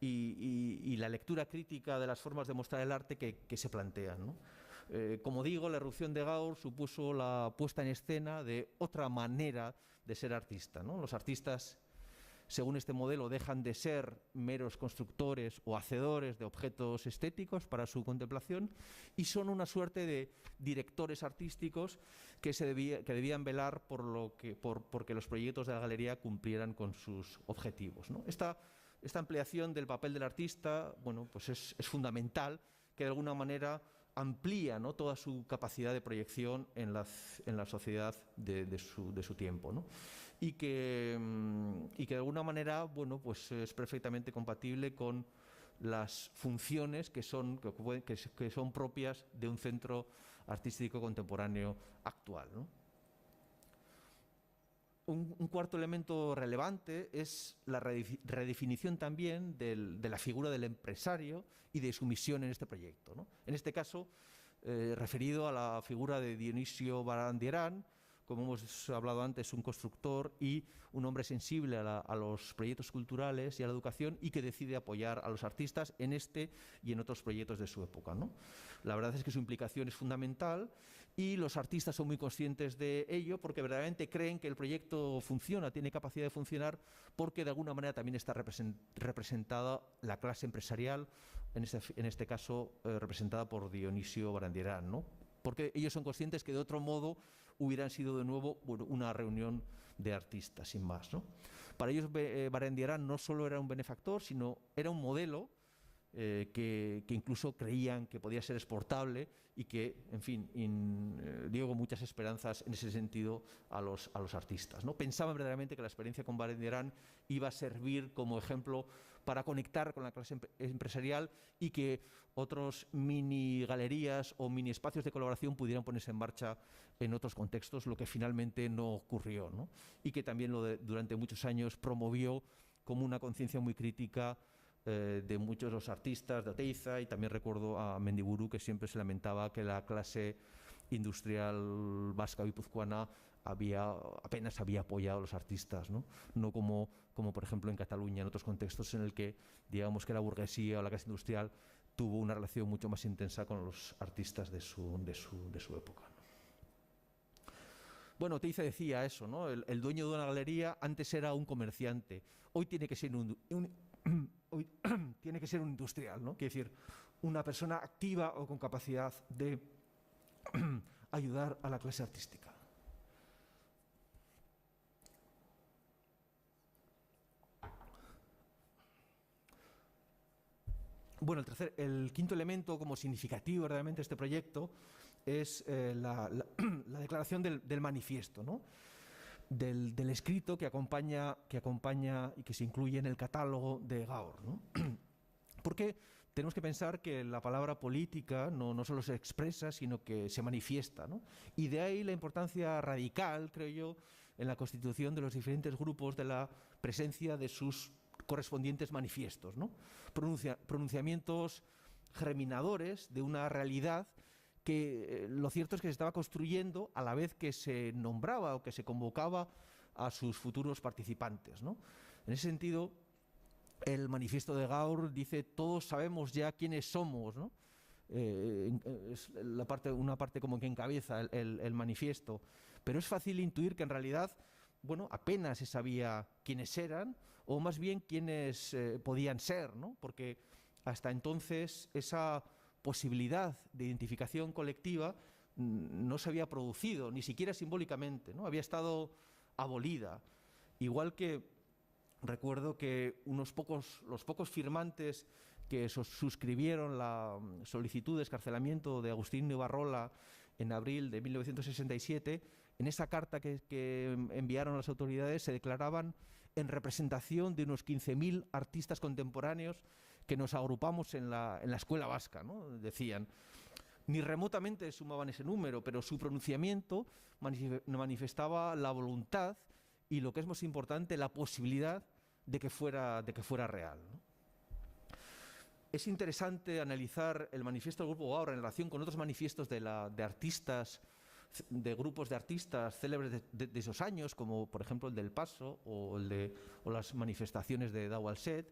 y la lectura crítica de las formas de mostrar el arte que se plantean, ¿no? Como digo, la irrupción de Gaur supuso la puesta en escena de otra manera de ser artista, ¿no? Los artistas, según este modelo, dejan de ser meros constructores o hacedores de objetos estéticos para su contemplación y son una suerte de directores artísticos que debían velar porque los proyectos de la galería cumplieran con sus objetivos, ¿no? Esta ampliación del papel del artista, bueno, pues es fundamental, que de alguna manera amplía, ¿no?, toda su capacidad de proyección en la sociedad de su tiempo, ¿no? Y que de alguna manera, bueno, pues es perfectamente compatible con las funciones que son propias de un centro artístico contemporáneo actual, ¿no? Un cuarto elemento relevante es la redefinición también de la figura del empresario y de su misión en este proyecto, ¿no? En este caso, referido a la figura de Dionisio Barandierán, como hemos hablado antes, un constructor y un hombre sensible a los proyectos culturales y a la educación, y que decide apoyar a los artistas en este y en otros proyectos de su época, ¿no? La verdad es que su implicación es fundamental y los artistas son muy conscientes de ello, porque verdaderamente creen que el proyecto funciona, tiene capacidad de funcionar, porque de alguna manera también está representada la clase empresarial, en este caso representada por Dionisio Barandierán, ¿no? Porque ellos son conscientes que de otro modo hubieran sido de nuevo, bueno, una reunión de artistas, sin más, ¿no? Para ellos Barandierán no solo era un benefactor, sino era un modelo que incluso creían que podía ser exportable y que, en fin, dio muchas esperanzas en ese sentido a los artistas, ¿no? Pensaban verdaderamente que la experiencia con Barandierán iba a servir como ejemplo para conectar con la clase empresarial y que otros mini galerías o mini espacios de colaboración pudieran ponerse en marcha en otros contextos, lo que finalmente no ocurrió, ¿no? Y que también durante muchos años promovió como una conciencia muy crítica de muchos de los artistas de Oteiza, y también recuerdo a Mendiburu, que siempre se lamentaba que la clase industrial vasca guipuzcoana apenas había apoyado a los artistas, ¿no? No como por ejemplo en Cataluña, en otros contextos en el que digamos que la burguesía o la clase industrial tuvo una relación mucho más intensa con los artistas de su época. Bueno, Oteiza decía eso, ¿no? El dueño de una galería antes era un comerciante, hoy tiene que ser hoy tiene que ser un industrial, ¿no? Quiere decir, una persona activa o con capacidad de ayudar a la clase artística. Bueno, el quinto elemento como significativo realmente de este proyecto es la declaración del manifiesto, ¿no? Del escrito que acompaña y que se incluye en el catálogo de Gaur, ¿no? Porque tenemos que pensar que la palabra política no solo se expresa, sino que se manifiesta, ¿no? Y de ahí la importancia radical, creo yo, en la constitución de los diferentes grupos de la presencia de sus correspondientes manifiestos, ¿no? Pronunciamientos germinadores de una realidad que lo cierto es que se estaba construyendo a la vez que se nombraba o que se convocaba a sus futuros participantes, ¿no? En ese sentido, el manifiesto de Gaur dice: todos sabemos ya quiénes somos, ¿no? Es una parte como que encabeza el manifiesto, pero es fácil intuir que en realidad, bueno, apenas se sabía quiénes eran, o más bien quiénes podían ser, ¿no? Porque hasta entonces esa posibilidad de identificación colectiva no se había producido, ni siquiera simbólicamente, ¿no? Había estado abolida. Igual que recuerdo que los pocos firmantes que suscribieron la solicitud de excarcelamiento de Agustín Ibarrola en abril de 1967, en esa carta que enviaron a las autoridades se declaraban en representación de unos 15.000 artistas contemporáneos que nos agrupamos en la escuela vasca, ¿no? Decían. Ni remotamente sumaban ese número, pero su pronunciamiento manifestaba la voluntad y, lo que es más importante, la posibilidad de que fuera real, ¿no? Es interesante analizar el manifiesto del Grupo Gaur en relación con otros manifiestos de artistas, de grupos de artistas célebres de esos años, como por ejemplo el del Paso o las manifestaciones de Dau al Set,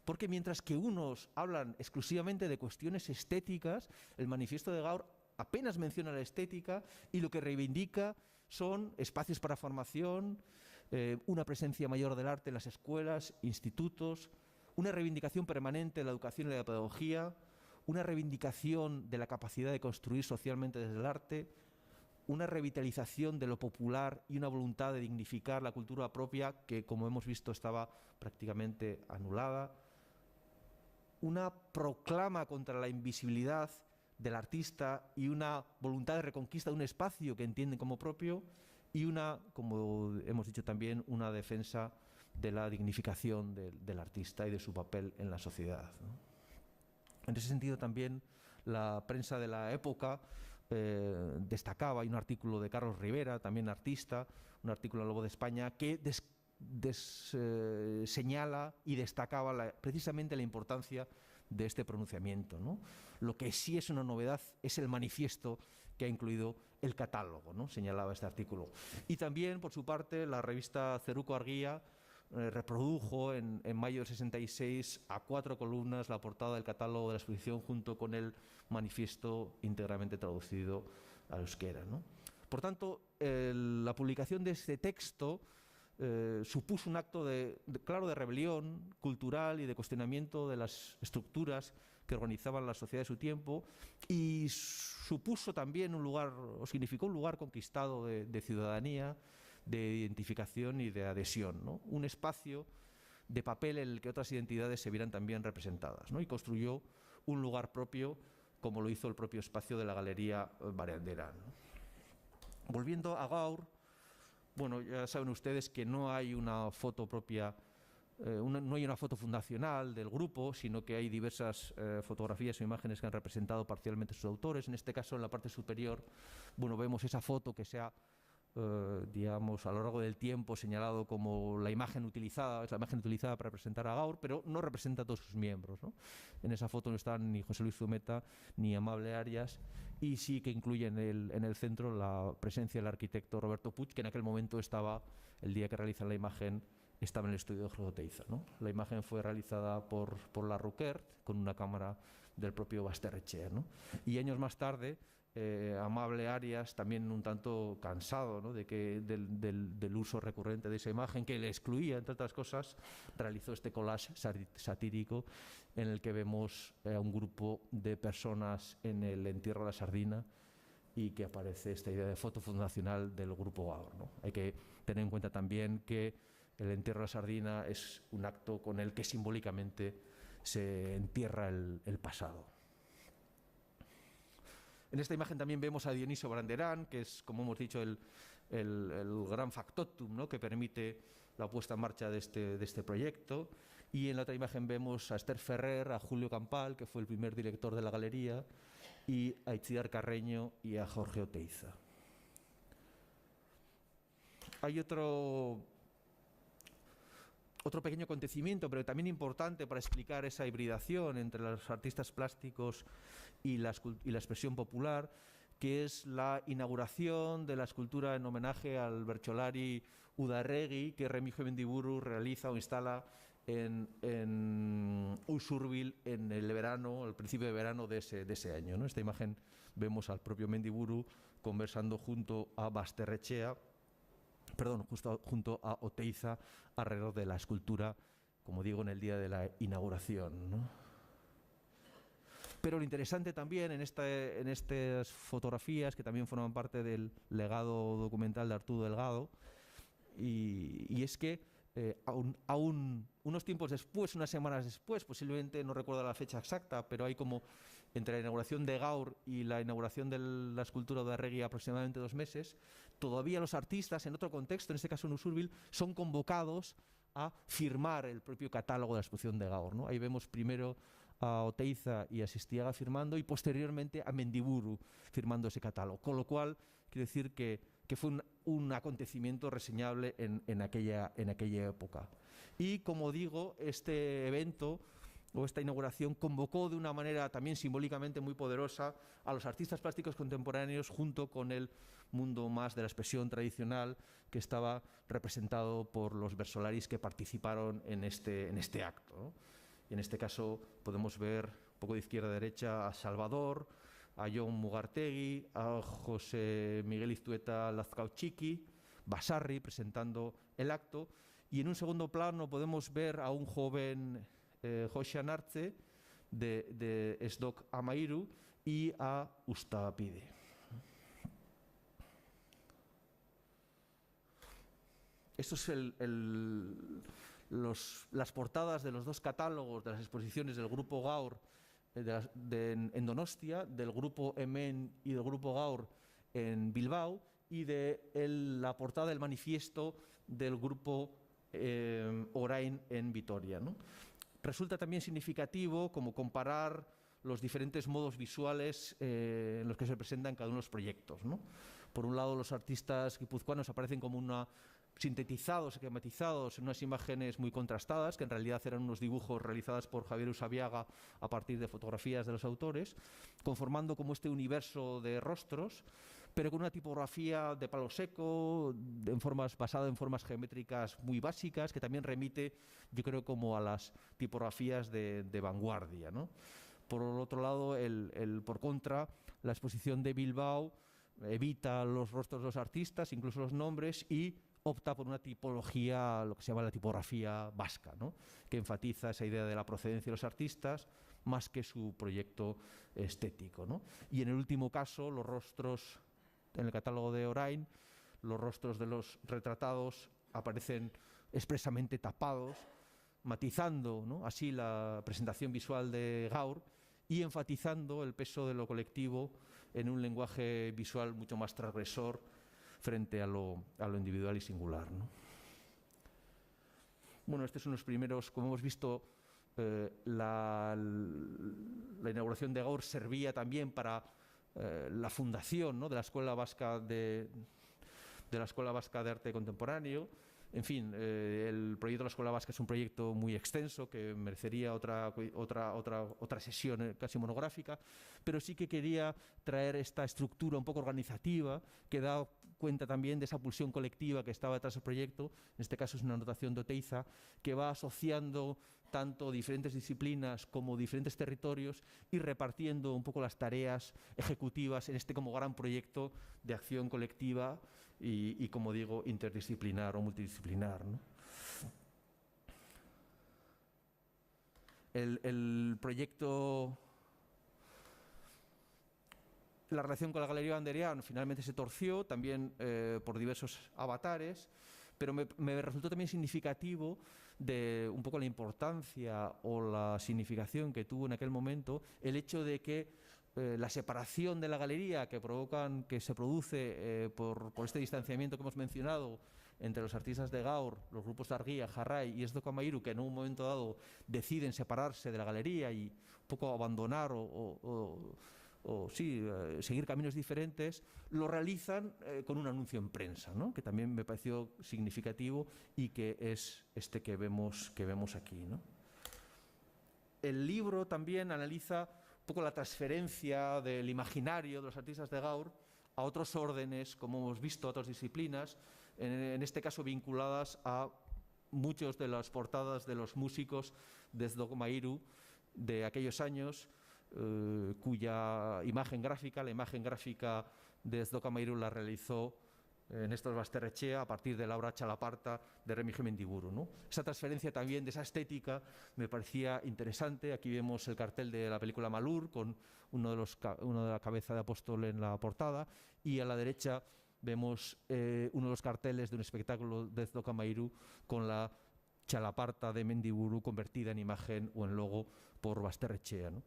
porque mientras que unos hablan exclusivamente de cuestiones estéticas, el manifiesto de Gaur apenas menciona la estética y lo que reivindica son espacios para formación, una presencia mayor del arte en las escuelas, institutos, una reivindicación permanente de la educación y la pedagogía, una reivindicación de la capacidad de construir socialmente desde el arte, una revitalización de lo popular y una voluntad de dignificar la cultura propia que, como hemos visto, estaba prácticamente anulada, una proclama contra la invisibilidad del artista y una voluntad de reconquista de un espacio que entienden como propio, y una, como hemos dicho también, una defensa de la dignificación del artista y de su papel en la sociedad, ¿no? En ese sentido también la prensa de la época destacaba, hay un artículo de Carlos Rivera, también artista, un artículo en Lobo de España, que señala y destacaba precisamente la importancia de este pronunciamiento, ¿no? Lo que sí es una novedad es el manifiesto que ha incluido el catálogo, ¿no? Señalaba este artículo. Y también, por su parte, la revista Ceruco Argia reprodujo en mayo del 66 a 4 columnas la portada del catálogo de la exposición junto con el manifiesto íntegramente traducido al euskera, ¿no? Por tanto, la publicación de este texto supuso un acto claro de rebelión cultural y de cuestionamiento de las estructuras que organizaban la sociedad de su tiempo, y supuso también un lugar, o significó un lugar conquistado de ciudadanía, de identificación y de adhesión, ¿no? Un espacio de papel en el que otras identidades se vieran también representadas, ¿no? Y construyó un lugar propio, como lo hizo el propio espacio de la Galería Barandiarán, ¿no? Volviendo a Gaur, bueno, ya saben ustedes que no hay una foto propia, no hay una foto fundacional del grupo, sino que hay diversas fotografías o imágenes que han representado parcialmente sus autores. En este caso, en la parte superior, bueno, vemos esa foto que se ha digamos, a lo largo del tiempo señalado como la imagen utilizada, es la imagen utilizada para representar a Gaur, pero no representa a todos sus miembros, ¿no? En esa foto no están ni José Luis Zumeta ni Amable Arias, y sí que incluye en el centro la presencia del arquitecto Roberto Puig, que en aquel momento estaba, el día que realizan la imagen, estaba en el estudio de Jorge Oteiza, ¿no? La imagen fue realizada por la Ruckert con una cámara del propio Basterrechea, ¿no? Y años más tarde, Amable Arias, también un tanto cansado, ¿no? del uso recurrente de esa imagen que le excluía, entre otras cosas, realizó este collage satírico en el que vemos a un grupo de personas en el entierro de la sardina y que aparece esta idea de foto fundacional del grupo Gaur, ¿no? Hay que tener en cuenta también que el entierro de la sardina es un acto con el que simbólicamente se entierra el pasado. En esta imagen también vemos a Dionisio Barandiarán, que es, como hemos dicho, el gran factotum, ¿no? Que permite la puesta en marcha de este proyecto. Y en la otra imagen vemos a Esther Ferrer, a Julio Campal, que fue el primer director de la galería, y a Itziar Carreño y a Jorge Oteiza. Hay otro pequeño acontecimiento, pero también importante para explicar esa hibridación entre los artistas plásticos y la expresión popular, que es la inauguración de la escultura en homenaje al Bertsolari Udarregui, que Remigio Mendiburu realiza o instala en Usurbil en el verano, al principio de verano de ese año, ¿no? Esta imagen vemos al propio Mendiburu conversando junto a Basterrechea, junto a Oteiza, alrededor de la escultura, como digo, en el día de la inauguración, ¿no? Pero lo interesante también en estas fotografías, que también forman parte del legado documental de Arturo Delgado, y es que aún unos tiempos después, unas semanas después, posiblemente no recuerdo la fecha exacta, pero hay como entre la inauguración de Gaur y la inauguración de la escultura de Arregui aproximadamente 2 meses, todavía los artistas, en otro contexto, en este caso en Usurbil, son convocados a firmar el propio catálogo de la exposición de Gaur, ¿no? Ahí vemos primero a Oteiza y a Sistiaga firmando, y posteriormente a Mendiburu firmando ese catálogo, con lo cual quiero decir que fue un acontecimiento reseñable en aquella época. Y como digo, este evento o esta inauguración convocó de una manera también simbólicamente muy poderosa a los artistas plásticos contemporáneos, junto con el mundo más de la expresión tradicional, que estaba representado por los Versolaris que participaron en este acto, ¿no? y en este caso podemos ver un poco de izquierda a derecha a Salvador, a Jon Mugartegui, a José Miguel Iztueta Lazcauchiki, Basarri presentando el acto, y en un segundo plano podemos ver a un joven Joxan Artze de SDOC Amairu y a Ustapide. Esto es las portadas de los dos catálogos de las exposiciones del Grupo Gaur en Donostia, del Grupo Hemen y del Grupo Gaur en Bilbao, y de la portada del manifiesto del Grupo Orain en Vitoria, ¿no? Resulta también significativo como comparar los diferentes modos visuales en los que se presentan cada uno de los proyectos, ¿no? Por un lado, los artistas guipuzcoanos aparecen como sintetizados, esquematizados en unas imágenes muy contrastadas, que en realidad eran unos dibujos realizados por Javier Usabiaga a partir de fotografías de los autores, conformando como este universo de rostros, pero con una tipografía de palo seco, basada en formas geométricas muy básicas, que también remite, yo creo, como a las tipografías de vanguardia, ¿no? Por otro lado, por contra, la exposición de Bilbao evita los rostros de los artistas, incluso los nombres, y opta por una tipología, lo que se llama la tipografía vasca, ¿no? Que enfatiza esa idea de la procedencia de los artistas más que su proyecto estético, ¿no? Y en el último caso, los rostros, en el catálogo de Orain, los rostros de los retratados aparecen expresamente tapados, matizando, ¿no?, así la presentación visual de Gaur y enfatizando el peso de lo colectivo en un lenguaje visual mucho más transgresor frente a lo individual y singular, ¿no? Bueno, estos son los primeros, como hemos visto, la inauguración de Gaur servía también para la fundación, ¿no?, de la Escuela Vasca de Arte Contemporáneo. En fin, el proyecto de la Escuela Vasca es un proyecto muy extenso que merecería otra sesión casi monográfica, pero sí que quería traer esta estructura un poco organizativa que da cuenta también de esa pulsión colectiva que estaba detrás del proyecto. En este caso es una anotación de Oteiza que va asociando tanto diferentes disciplinas como diferentes territorios y repartiendo un poco las tareas ejecutivas en este como gran proyecto de acción colectiva y como digo, interdisciplinar o multidisciplinar, ¿no? El proyecto, la relación con la Galería Banderian finalmente se torció también por diversos avatares, pero me resultó también significativo de un poco la importancia o la significación que tuvo en aquel momento el hecho de que la separación de la galería que se produce por este distanciamiento que hemos mencionado entre los artistas de Gaur, los grupos Argia, Jarrai y SDOC Amairu, que en un momento dado deciden separarse de la galería y un poco abandonar seguir caminos diferentes, lo realizan con un anuncio en prensa, ¿no?, que también me pareció significativo y que es este que vemos aquí, ¿no? El libro también analiza un poco la transferencia del imaginario de los artistas de Gaur a otros órdenes, como hemos visto, a otras disciplinas, en este caso vinculadas a muchas de las portadas de los músicos de SDOC Amairu de aquellos años, cuya imagen gráfica, la imagen gráfica de SDOC Amairu la realizó Néstor Basterrechea a partir de la obra Txalaparta de Remigio Mendiburu, ¿no? Esa transferencia también de esa estética me parecía interesante. Aquí vemos el cartel de la película Malur con uno de la cabeza de apóstol en la portada, y a la derecha vemos uno de los carteles de un espectáculo de SDOC Amairu con la Txalaparta de Mendiburu convertida en imagen o en logo por Basterrechea, ¿no?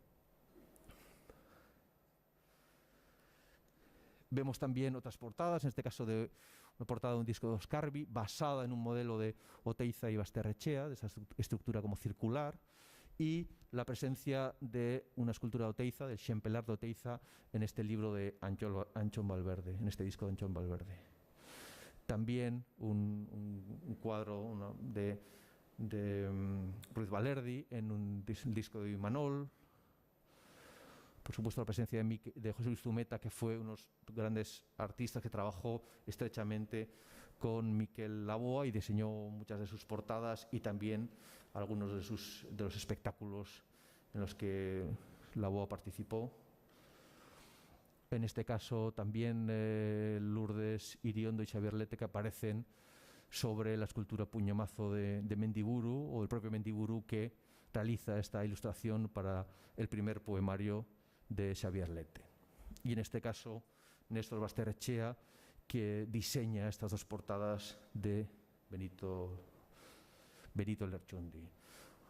Vemos también otras portadas, en este caso de una portada de un disco de Oscarbi, basada en un modelo de Oteiza y Basterrechea, de esa estructura como circular, y la presencia de una escultura de Oteiza, del Xempelar de Oteiza, en este libro de Anchón Valverde, en este disco de Anchón Valverde. También un cuadro de Ruiz Valerdi en un disco de Imanol. Por supuesto, la presencia de José Luis Zumeta, que fue uno de los grandes artistas que trabajó estrechamente con Miquel Laboa y diseñó muchas de sus portadas, y también algunos de los espectáculos en los que la BOA participó. En este caso también Lourdes Iriondo y Xavier Lete, que aparecen sobre la escultura Puñamazo de Mendiburu, o el propio Mendiburu, que realiza esta ilustración para el primer poemario de Xavier Lete. Y en este caso Néstor Basterrechea, que diseña estas dos portadas de Benito Lerchundi.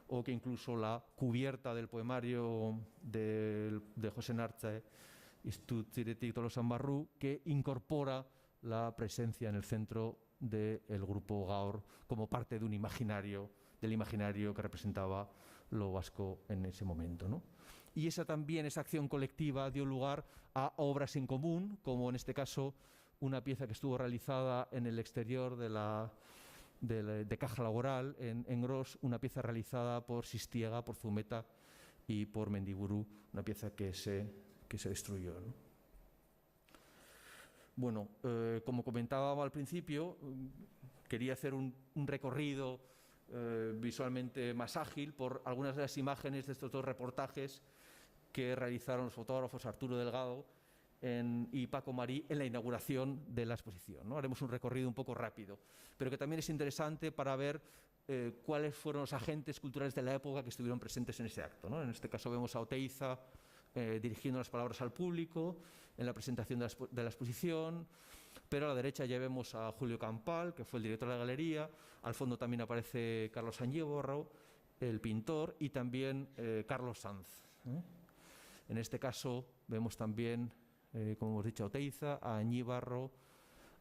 O que incluso la cubierta del poemario de José Nartze, Istutziretik Tolosan Barru, que incorpora la presencia en el centro del grupo Gaur como parte de un imaginario, del imaginario que representaba lo vasco en ese momento, ¿no? Y esa acción colectiva dio lugar a obras en común, como en este caso una pieza que estuvo realizada en el exterior de Caja Laboral en Gros, una pieza realizada por Sistiaga, por Zumeta y por Mendiburu, una pieza que se destruyó, ¿no? Bueno, como comentaba al principio, quería hacer un recorrido visualmente más ágil por algunas de las imágenes de estos dos reportajes que realizaron los fotógrafos Arturo Delgado y Paco Marí en la inauguración de la exposición, ¿no? Haremos un recorrido un poco rápido, pero que también es interesante para ver cuáles fueron los agentes culturales de la época que estuvieron presentes en ese acto, ¿no? En este caso vemos a Oteiza dirigiendo las palabras al público en la presentación de la exposición, pero a la derecha ya vemos a Julio Campal, que fue el director de la galería. Al fondo también aparece Carlos Añíbarro, el pintor, y también Carlos Sanz, ¿eh? En este caso vemos también, como hemos dicho, a Oteiza, a Añíbarro,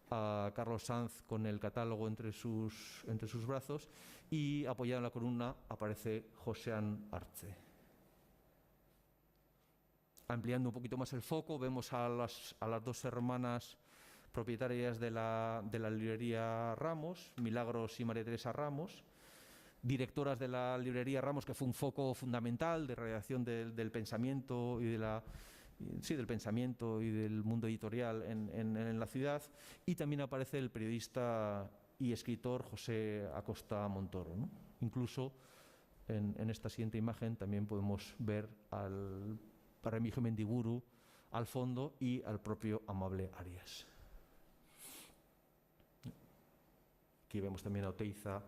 a Carlos Sanz con el catálogo entre sus brazos, y apoyado en la columna aparece Josean Artze. Ampliando un poquito más el foco, vemos a las dos hermanas propietarias de la librería Ramos, Milagros y María Teresa Ramos, directoras de la librería Ramos, que fue un foco fundamental de redacción del pensamiento y del pensamiento y del mundo editorial en la ciudad. Y también aparece el periodista y escritor José Acosta Montoro, ¿no? Incluso en esta siguiente imagen también podemos ver al Remigio Mendiburu al fondo y al propio Amable Arias. Aquí vemos también a Oteiza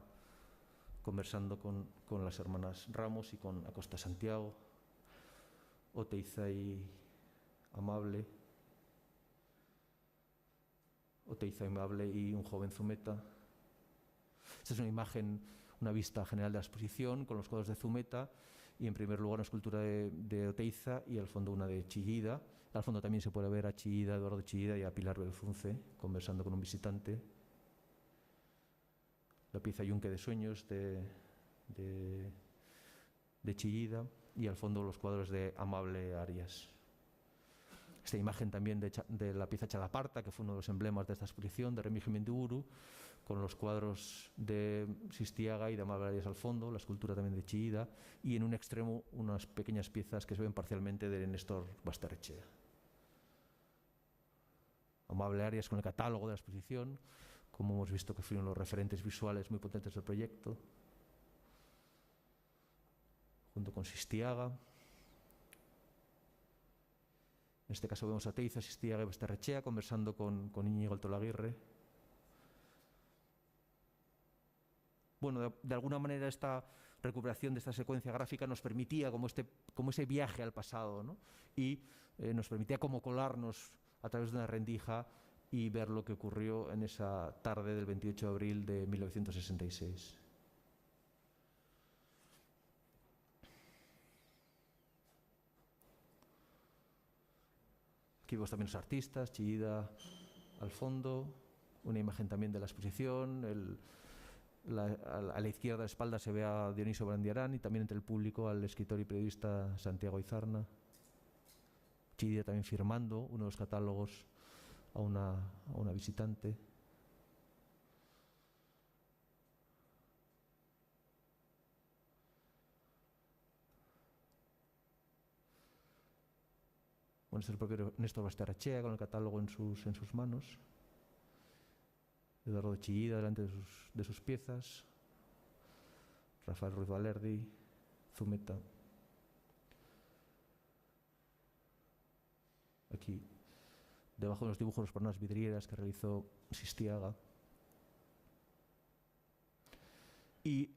conversando con las hermanas Ramos y con Acosta Santiago. Oteiza y Amable. Oteiza y Amable y un joven Zumeta. Esta es una imagen, una vista general de la exposición con los cuadros de Zumeta, y en primer lugar una escultura de Oteiza y al fondo una de Chillida. Al fondo también se puede ver a Chillida, Eduardo Chillida, y a Pilar Belzunce conversando con un visitante. La pieza Yunque de Sueños de Chillida, y al fondo los cuadros de Amable Arias. Esta imagen también de la pieza Chalaparta, que fue uno de los emblemas de esta exposición, de Remigio Mendiburu, con los cuadros de Sistiaga y de Amable Arias al fondo, la escultura también de Chillida, y en un extremo unas pequeñas piezas que se ven parcialmente de Néstor Basterrechea. Amable Arias con el catálogo de la exposición, como hemos visto que fueron los referentes visuales muy potentes del proyecto, junto con Sistiaga. En este caso vemos a Oteiza, Sistiaga y Basterrechea conversando con Íñigo Altolaguirre. Bueno, de alguna manera esta recuperación de esta secuencia gráfica nos permitía como ese viaje al pasado, ¿no? Y nos permitía como colarnos a través de una rendija y ver lo que ocurrió en esa tarde del 28 de abril de 1966. Aquí vemos también los artistas, Chillida al fondo, una imagen también de la exposición. A la izquierda, a la espalda, se ve a Dioniso Brandiarán, y también entre el público al escritor y periodista Santiago Izarna. Chillida también firmando uno de los catálogos a una visitante. Bueno, es el propio Néstor Basterrechea con el catálogo en sus manos. Eduardo Chillida delante de sus piezas. Rafael Ruiz Valerdi, Zumeta. Aquí, debajo de los dibujos para unas vidrieras que realizó Sistiaga. Y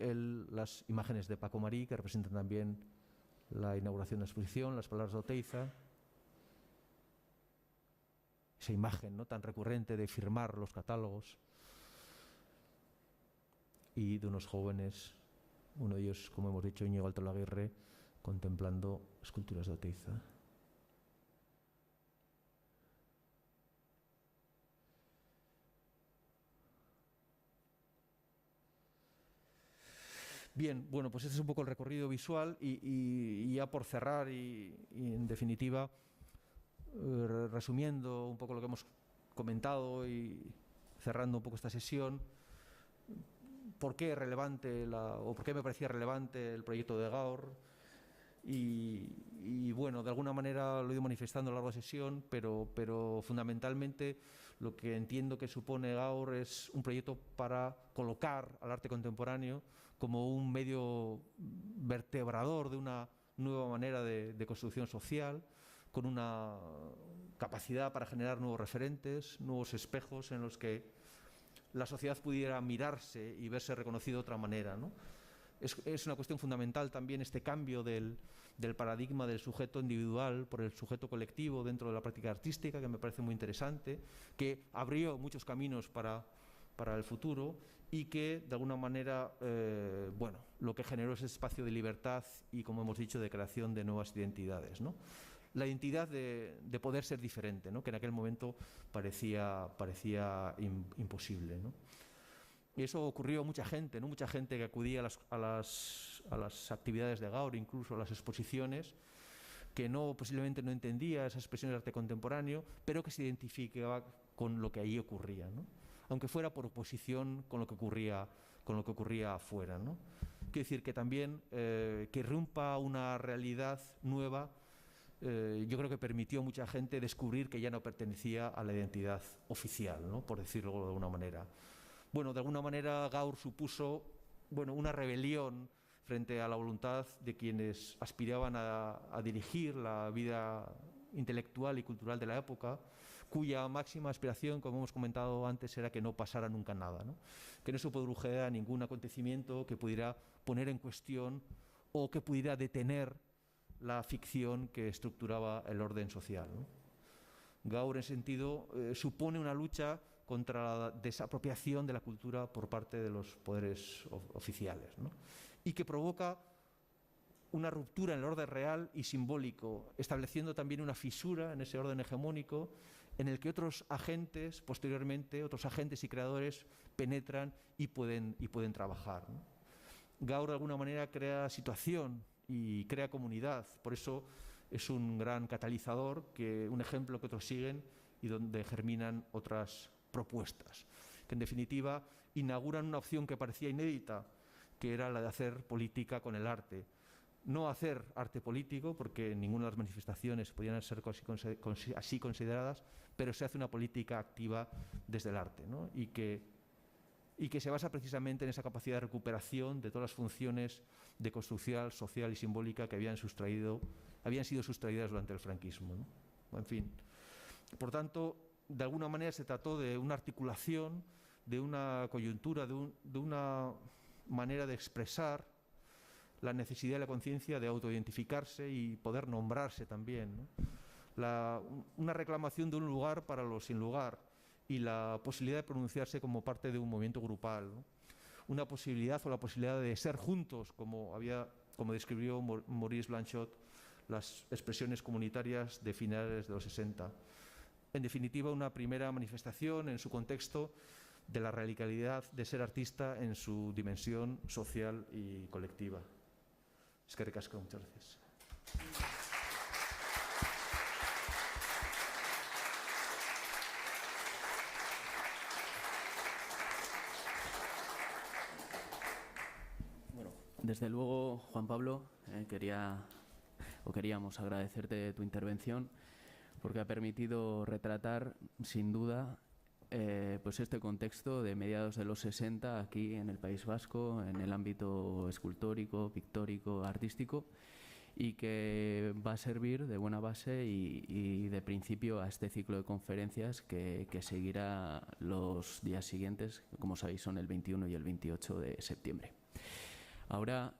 las imágenes de Paco Marí, que representan también la inauguración de la exposición, las palabras de Oteiza. Esa imagen, ¿no?, tan recurrente de firmar los catálogos. Y de unos jóvenes, uno de ellos, como hemos dicho, Íñigo Altolaguirre, contemplando esculturas de Oteiza. Bien, bueno, pues este es un poco el recorrido visual y ya por cerrar y en definitiva, resumiendo un poco lo que hemos comentado y cerrando un poco esta sesión, ¿por qué es relevante o por qué me parecía relevante el proyecto de Gaur? Y bueno, de alguna manera lo he ido manifestando a lo largo de la sesión, pero fundamentalmente lo que entiendo que supone Gaur es un proyecto para colocar al arte contemporáneo como un medio vertebrador de una nueva manera de construcción social, con una capacidad para generar nuevos referentes, nuevos espejos en los que la sociedad pudiera mirarse y verse reconocido de otra manera, ¿no? Es una cuestión fundamental también este cambio del paradigma del sujeto individual por el sujeto colectivo dentro de la práctica artística, que me parece muy interesante, que abrió muchos caminos para el futuro y que de alguna manera bueno, lo que generó ese espacio de libertad y, como hemos dicho, de creación de nuevas identidades, ¿no? La identidad de poder ser diferente, ¿no?, que en aquel momento parecía imposible, ¿no? Y eso ocurrió a mucha gente, ¿no?, mucha gente que acudía a las actividades de Gaur, incluso a las exposiciones, que posiblemente no entendía esas expresiones de arte contemporáneo, pero que se identificaba con lo que allí ocurría, ¿no?, aunque fuera por oposición con lo que ocurría afuera, ¿no? Quiero decir que también que irrumpa una realidad nueva, yo creo que permitió a mucha gente descubrir que ya no pertenecía a la identidad oficial, ¿no?, por decirlo de alguna manera. Bueno, de alguna manera Gaur supuso, bueno, una rebelión frente a la voluntad de quienes aspiraban a dirigir la vida intelectual y cultural de la época, cuya máxima aspiración, como hemos comentado antes, era que no pasara nunca nada, ¿no?, que no se produjera ningún acontecimiento que pudiera poner en cuestión o que pudiera detener la ficción que estructuraba el orden social, ¿no? Gaur, en ese sentido, supone una lucha contra la desapropiación de la cultura por parte de los poderes oficiales, ¿no?, y que provoca una ruptura en el orden real y simbólico, estableciendo también una fisura en ese orden hegemónico en el que otros agentes, posteriormente, otros agentes y creadores penetran y pueden trabajar, ¿no? Gaur, de alguna manera, crea situación y crea comunidad, por eso es un gran catalizador, un ejemplo que otros siguen y donde germinan otras propuestas, que en definitiva inauguran una opción que parecía inédita, que era la de hacer política con el arte. No hacer arte político, porque ninguna de las manifestaciones podían ser así consideradas, pero se hace una política activa desde el arte, ¿no?, y que se basa precisamente en esa capacidad de recuperación de todas las funciones de construcción social y simbólica que habían sido sustraídas durante el franquismo, ¿no? En fin, por tanto, de alguna manera se trató de una articulación, de una coyuntura, de una manera de expresar la necesidad de la conciencia de autoidentificarse y poder nombrarse también, ¿no? Una reclamación de un lugar para los sin lugar y la posibilidad de pronunciarse como parte de un movimiento grupal, ¿no? Una posibilidad o la posibilidad de ser juntos, como describió Maurice Blanchot, las expresiones comunitarias de finales de los 60. En definitiva, una primera manifestación en su contexto de la radicalidad de ser artista en su dimensión social y colectiva. Eskerrik asko, muchas gracias. Bueno, desde luego, Juan Pablo, queríamos agradecerte tu intervención, porque ha permitido retratar, sin duda, pues este contexto de mediados de los 60 aquí en el País Vasco, en el ámbito escultórico, pictórico, artístico, y que va a servir de buena base y de principio a este ciclo de conferencias que seguirá los días siguientes, como sabéis son el 21 y el 28 de septiembre. Ahora,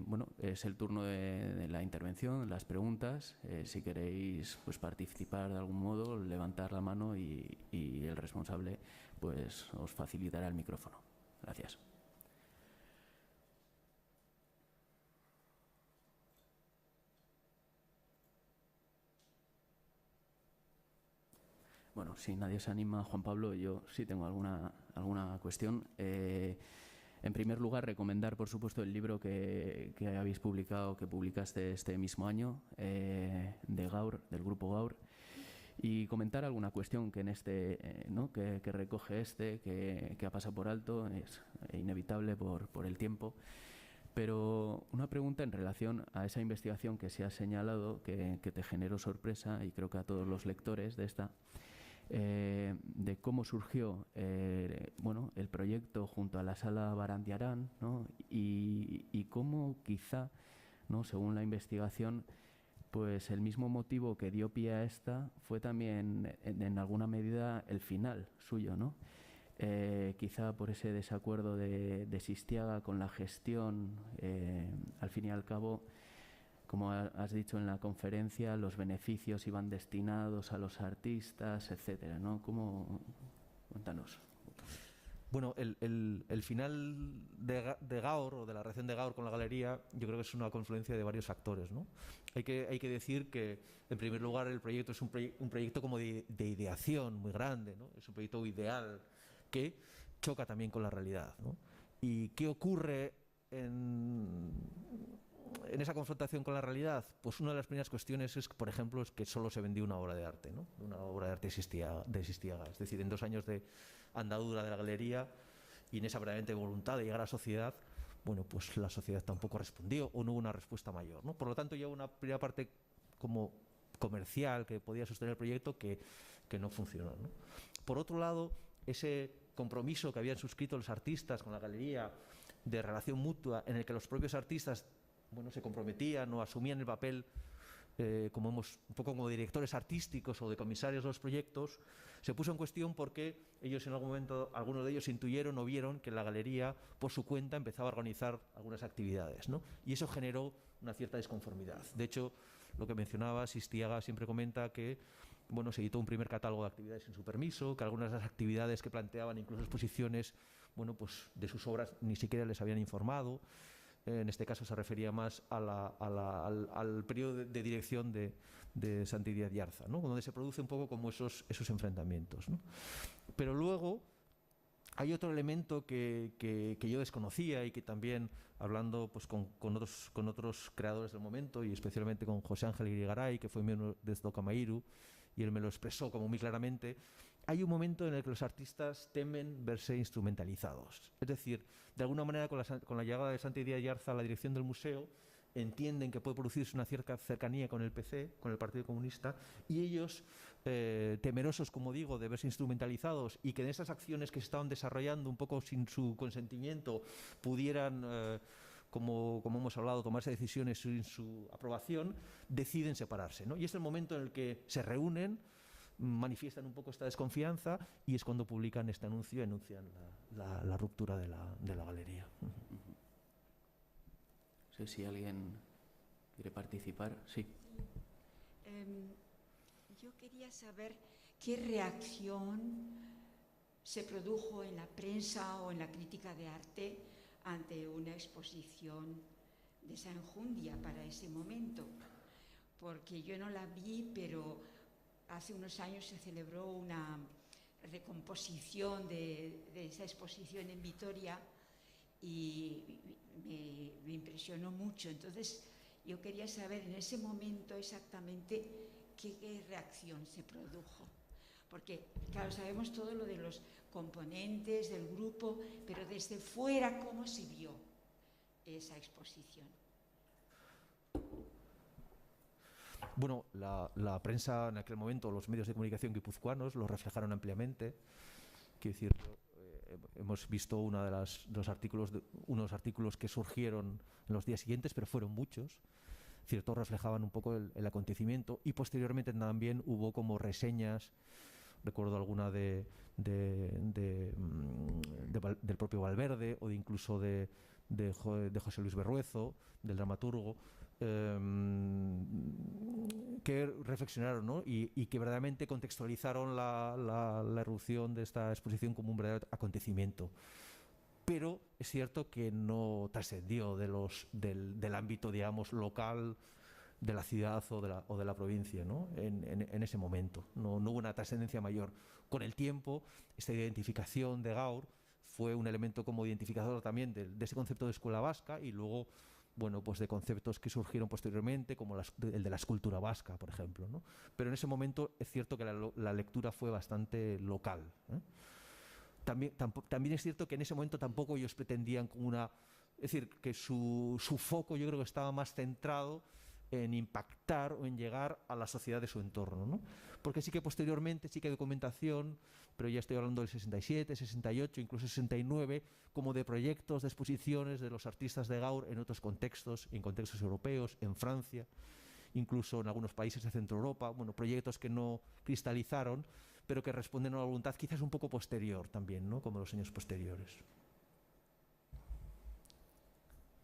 bueno, es el turno de la intervención, las preguntas. Si queréis pues, participar de algún modo, levantar la mano y el responsable pues, os facilitará el micrófono. Gracias. Bueno, si nadie se anima, Juan Pablo, yo sí tengo alguna cuestión. En primer lugar, recomendar, por supuesto, el libro que habéis publicado, que publicaste este mismo año, de Gaur, del grupo Gaur, y comentar alguna cuestión que en ¿no? que recoge que ha pasado por alto, es inevitable por el tiempo. Pero una pregunta en relación a esa investigación que se ha señalado, que te generó sorpresa, y creo que a todos los lectores de esta, de cómo surgió bueno, el proyecto junto a la Sala Barandiarán, ¿no? y cómo quizá, ¿no? según la investigación, pues el mismo motivo que dio pie a esta fue también en alguna medida el final suyo, ¿no? Quizá por ese desacuerdo de Sistiaga con la gestión, al fin y al cabo, como has dicho en la conferencia, los beneficios iban destinados a los artistas, etcétera, ¿no? Cuéntanos. Bueno, el final de Gaur, o de la relación de Gaur con la galería, yo creo que es una confluencia de varios factores, ¿no? Hay que decir que, en primer lugar, el proyecto es un proyecto como de ideación muy grande, ¿no? Es un proyecto ideal que choca también con la realidad, ¿no? ¿Y qué ocurre en esa confrontación con la realidad? Pues una de las primeras cuestiones es, por ejemplo, es que solo se vendió una obra de arte, ¿no? Una obra de arte de Sistiaga. Es decir, en 2 años de andadura de la galería y en esa verdaderamente voluntad de llegar a la sociedad, bueno, pues la sociedad tampoco respondió o no hubo una respuesta mayor, ¿no? Por lo tanto, ya una primera parte como comercial que podía sostener el proyecto que no funcionó, ¿no? Por otro lado, ese compromiso que habían suscrito los artistas con la galería de relación mutua, en el que los propios artistas, bueno, se comprometían o asumían el papel un poco como directores artísticos o de comisarios de los proyectos, se puso en cuestión porque ellos en algún momento, algunos de ellos intuyeron o vieron que la galería por su cuenta empezaba a organizar algunas actividades, ¿no? Y eso generó una cierta desconformidad. De hecho, lo que mencionaba, Sistiaga siempre comenta que, bueno, se editó un primer catálogo de actividades sin su permiso, que algunas de las actividades que planteaban, incluso exposiciones, bueno, pues de sus obras ni siquiera les habían informado. En este caso se refería más al periodo de dirección de Santi Díaz Yarza, ¿no? Donde se produce un poco como esos enfrentamientos, ¿no? Pero luego hay otro elemento que yo desconocía y que también, hablando pues, con otros creadores del momento, y especialmente con José Ángel Irigaray, que fue miembro de Zdocamairu, y él me lo expresó como muy claramente, hay un momento en el que los artistas temen verse instrumentalizados. Es decir, de alguna manera con la llegada de Santi Díaz Yarza a la dirección del museo, entienden que puede producirse una cierta cercanía con el PC, con el Partido Comunista, y ellos, temerosos, como digo, de verse instrumentalizados y que en esas acciones que se estaban desarrollando un poco sin su consentimiento pudieran, como hemos hablado, tomarse decisiones sin su aprobación, deciden separarse, ¿no? Y es el momento en el que se reúnen, manifiestan un poco esta desconfianza y es cuando publican este anuncio y anuncian la ruptura de la galería. No sé si alguien quiere participar. Sí. Yo quería saber qué reacción se produjo en la prensa o en la crítica de arte ante una exposición de esa enjundia para ese momento, porque yo no la vi, pero hace unos años se celebró una recomposición de esa exposición en Vitoria y me impresionó mucho. Entonces yo quería saber en ese momento exactamente qué reacción se produjo, porque claro, sabemos todo lo de los componentes del grupo, pero desde fuera, ¿cómo se vio esa exposición? Bueno, la prensa en aquel momento, los medios de comunicación guipuzcoanos lo reflejaron ampliamente. Quiero decir, hemos visto unos artículos que surgieron en los días siguientes, pero fueron muchos. Todos reflejaban un poco el acontecimiento, y posteriormente también hubo como reseñas. Recuerdo alguna del propio Valverde, o incluso de José Luis Berruezo, del dramaturgo, que reflexionaron, ¿no? y que verdaderamente contextualizaron la erupción de esta exposición como un verdadero acontecimiento. Pero es cierto que no trascendió del ámbito, digamos, local de la ciudad o de la provincia, ¿no? en ese momento. No hubo una trascendencia mayor. Con el tiempo, esta identificación de Gaur fue un elemento como identificador también de ese concepto de escuela vasca, y luego, bueno, pues de conceptos que surgieron posteriormente, como el de la escultura vasca, por ejemplo, ¿no? Pero en ese momento es cierto que la lectura fue bastante local, ¿eh? También es cierto que en ese momento tampoco ellos pretendían como es decir, que su foco, yo creo que estaba más centrado en impactar o en llegar a la sociedad de su entorno, ¿no? Porque sí que posteriormente sí que hay documentación, pero ya estoy hablando del 67, 68, incluso 69, como de proyectos de exposiciones de los artistas de Gaur en otros contextos, en contextos europeos, en Francia, incluso en algunos países de Centro Europa. Bueno, proyectos que no cristalizaron, pero que responden a una voluntad quizás un poco posterior también, ¿no? Como los años posteriores.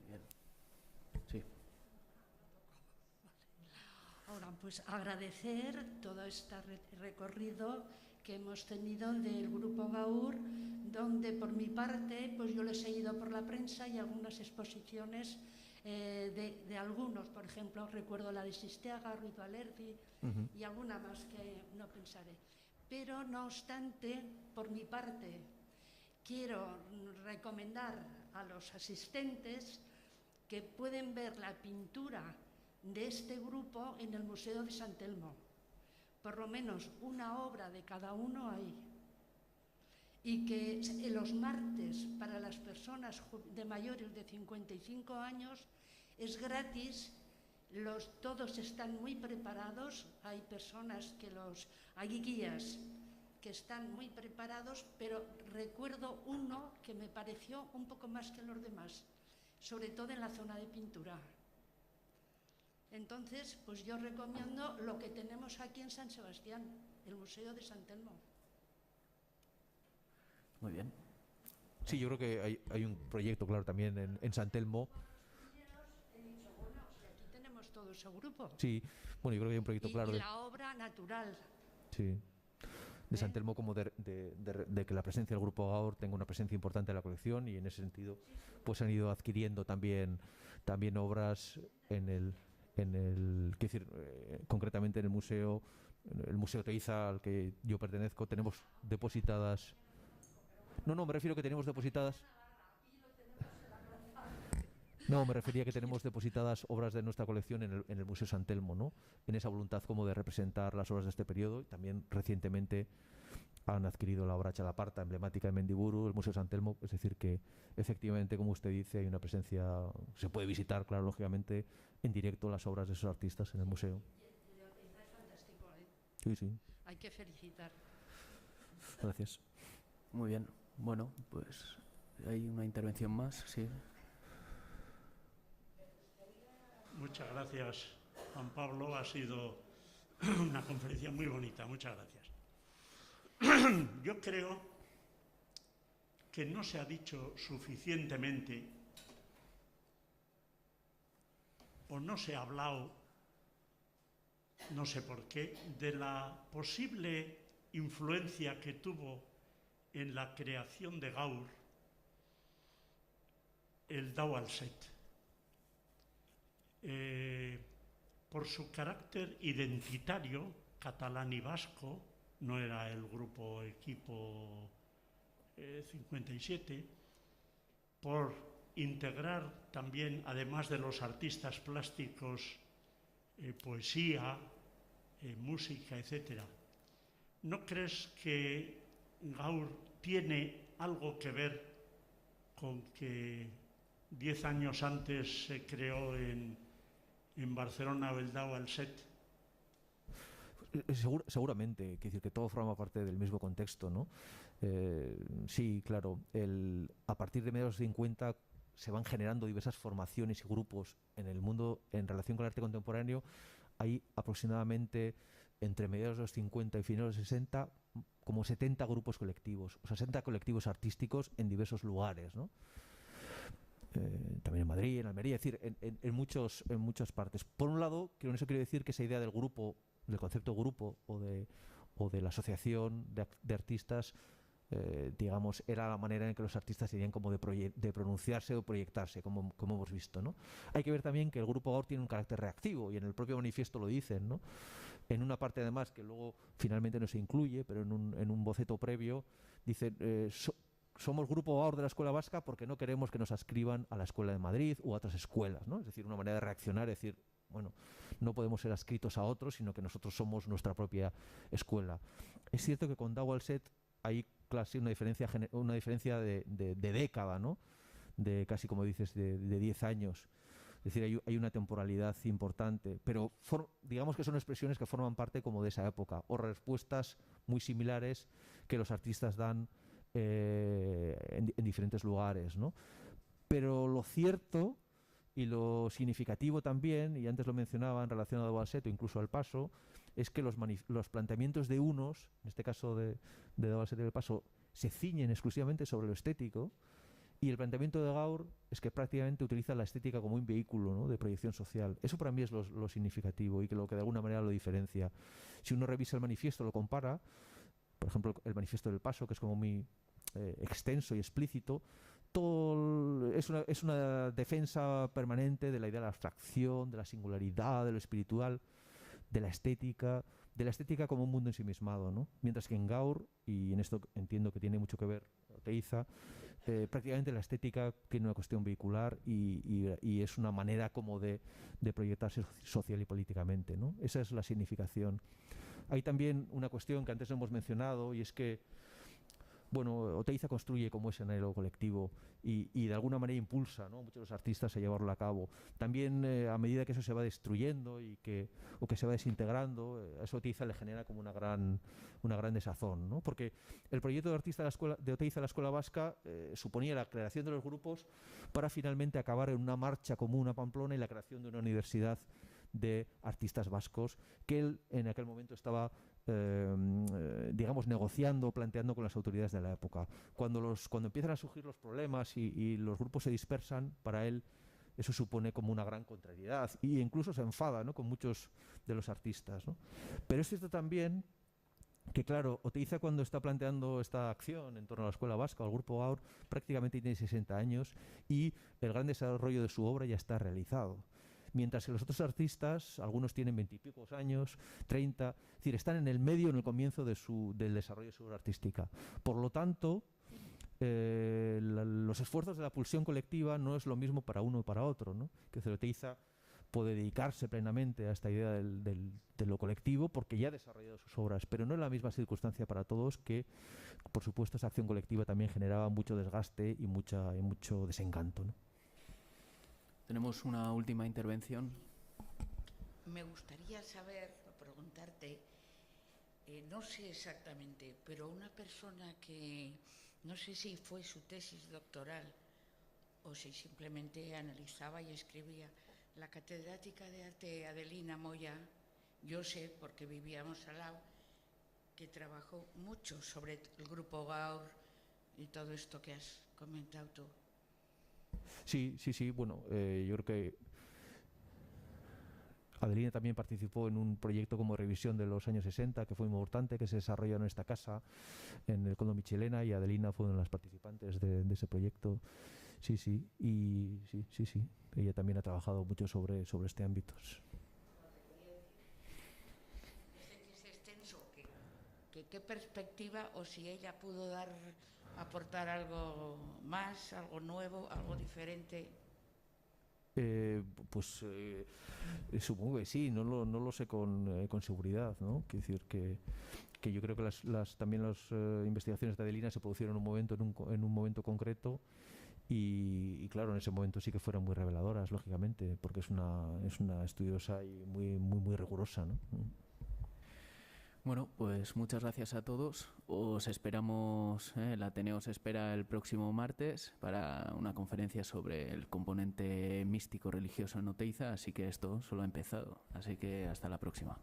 Bien. Sí. Ahora, pues agradecer todo este recorrido que hemos tenido del Grupo Gaur, donde por mi parte pues yo lo he seguido por la prensa y algunas exposiciones de algunos, por ejemplo, recuerdo la de Sisteaga, Ruiz Valerdi y alguna más que no pensaré. Pero no obstante, por mi parte, quiero recomendar a los asistentes que pueden ver la pintura de este grupo en el Museo de San Telmo. Por lo menos una obra de cada uno ahí. Y que los martes, para las personas de mayores de 55 años, es gratis. Todos están muy preparados. Hay personas hay guías que están muy preparados, pero recuerdo uno que me pareció un poco más que los demás, sobre todo en la zona de pintura. Entonces, pues yo recomiendo lo que tenemos aquí en San Sebastián, el Museo de San Telmo. Muy bien. Sí, yo creo que hay un proyecto, claro, también en San Telmo. He dicho, bueno, si aquí tenemos todo ese grupo. Sí, bueno, yo creo que hay un proyecto, claro. Y la obra natural. Sí. De San Telmo, como de que la presencia del Grupo Gaur tenga una presencia importante en la colección, y en ese sentido pues han ido adquiriendo también obras concretamente en el Museo Teiza, al que yo pertenezco. Tenemos depositadas. No, me refiero que tenemos depositadas. No, me refería que tenemos depositadas obras de nuestra colección en el Museo San Telmo, ¿no? En esa voluntad como de representar las obras de este periodo. Y también recientemente han adquirido la obra Chalaparta, emblemática de Mendiburu, el Museo San Telmo. Es decir, que efectivamente, como usted dice, hay una presencia. Se puede visitar, claro, lógicamente, en directo las obras de esos artistas en el museo. Es fantástico, ¿eh? Sí, sí. Hay que felicitar. Gracias. Muy bien. Bueno, pues hay una intervención más, sí. Muchas gracias, Juan Pablo. Ha sido una conferencia muy bonita. Muchas gracias. Yo creo que no se ha dicho suficientemente, o no se ha hablado, no sé por qué, de la posible influencia que tuvo en la creación de Gaur el Dau al Set. Por su carácter identitario, catalán y vasco, no era el grupo equipo 57, por integrar también, además de los artistas plásticos, poesía, música, etc. ¿No crees que Gaur tiene algo que ver con que 10 años antes se creó en Barcelona el Dau al Set? Seguramente, quiero decir que todo forma parte del mismo contexto, ¿no? Sí, claro, a partir de mediados de los 50 se van generando diversas formaciones y grupos en el mundo en relación con el arte contemporáneo. Hay aproximadamente entre mediados de los 50 y finales de los 60 como 70 grupos colectivos, o 60 colectivos artísticos en diversos lugares, ¿no? También en Madrid, en Almería, es decir, en muchas partes. Por un lado, con eso quiero decir que esa idea del grupo, del concepto grupo o de la asociación de artistas, digamos, era la manera en que los artistas tenían como de pronunciarse o proyectarse, como hemos visto, ¿no? Hay que ver también que el grupo Gaur tiene un carácter reactivo, y en el propio manifiesto lo dicen, ¿no? En una parte además que luego finalmente no se incluye, pero en un boceto previo dicen somos grupo Gaur de la Escuela Vasca porque no queremos que nos adscriban a la Escuela de Madrid u a otras escuelas, ¿no? Es decir, una manera de reaccionar, es decir, bueno, no podemos ser adscritos a otros, sino que nosotros somos nuestra propia escuela. Es cierto que con Dau al Set hay casi una diferencia de década, ¿no? De casi, como dices, de 10 años. Es decir, hay una temporalidad importante, pero digamos que son expresiones que forman parte como de esa época, o respuestas muy similares que los artistas dan en diferentes lugares, ¿no? Pero lo cierto y lo significativo también, y antes lo mencionaba en relación a Dau al Set o incluso al Paso, es que los planteamientos de unos, en este caso de Dau al Set y del Paso, se ciñen exclusivamente sobre lo estético, y el planteamiento de Gaur es que prácticamente utiliza la estética como un vehículo, ¿no?, de proyección social. Eso para mí es lo significativo y que lo que de alguna manera lo diferencia. Si uno revisa el manifiesto, lo compara, por ejemplo, el manifiesto del Paso, que es como muy extenso y explícito, es una defensa permanente de la idea de la abstracción, de la singularidad, de lo espiritual, de la estética como un mundo ensimismado, ¿no? Mientras que en Gaur, y en esto entiendo que tiene mucho que ver Oteiza, prácticamente la estética tiene una cuestión vehicular y es una manera como de proyectarse social y políticamente, ¿no? Esa es la significación. Hay también una cuestión que antes hemos mencionado, y es que bueno, Oteiza construye como ese anhelo colectivo y de alguna manera impulsa, ¿no?, a muchos de los artistas a llevarlo a cabo. También a medida que eso se va destruyendo o que se va desintegrando, a eso Oteiza le genera como una gran desazón, ¿no? Porque el proyecto de artista de Oteiza a la Escuela Vasca suponía la creación de los grupos para finalmente acabar en una marcha común a Pamplona y la creación de una universidad de artistas vascos que él en aquel momento estaba digamos negociando, planteando con las autoridades de la época. Cuando empiezan a surgir los problemas y los grupos se dispersan, para él eso supone como una gran contrariedad e incluso se enfada, ¿no?, con muchos de los artistas, ¿no? Pero es cierto también que, claro, Oteiza, cuando está planteando esta acción en torno a la Escuela Vasca o al Grupo Gaur, prácticamente tiene 60 años y el gran desarrollo de su obra ya está realizado. Mientras que los otros artistas, algunos tienen 20 y pocos años, 30, es decir, están en el medio, en el comienzo del desarrollo de su obra artística. Por lo tanto, los esfuerzos de la pulsión colectiva no es lo mismo para uno y para otro, ¿no? Que Oteiza puede dedicarse plenamente a esta idea de lo colectivo porque ya ha desarrollado sus obras, pero no es la misma circunstancia para todos, que por supuesto esa acción colectiva también generaba mucho desgaste y mucho desencanto, ¿no? Tenemos una última intervención. Me gustaría saber, o preguntarte, no sé exactamente, pero una persona que no sé si fue su tesis doctoral o si simplemente analizaba y escribía, la catedrática de arte Adelina Moya, yo sé, porque vivíamos al lado, que trabajó mucho sobre el Grupo Gaur y todo esto que has comentado tú. Sí, bueno, yo creo que Adelina también participó en un proyecto como revisión de los años 60, que fue muy importante, que se desarrolló en esta casa, en el Condo Michelena, y Adelina fue una de las participantes de ese proyecto. Sí, ella también ha trabajado mucho sobre este ámbito. Es extenso, ¿qué perspectiva, o si ella pudo aportar algo más, algo nuevo, algo diferente? Supongo que sí, no lo sé con seguridad, ¿no? Quiero decir que yo creo que también las investigaciones de Adelina se produjeron en un momento concreto y claro, en ese momento sí que fueron muy reveladoras, lógicamente, porque es una estudiosa y muy rigurosa, ¿no? Bueno, pues muchas gracias a todos. Os esperamos, el Ateneo os espera el próximo martes para una conferencia sobre el componente místico religioso en Oteiza, así que esto solo ha empezado. Así que hasta la próxima.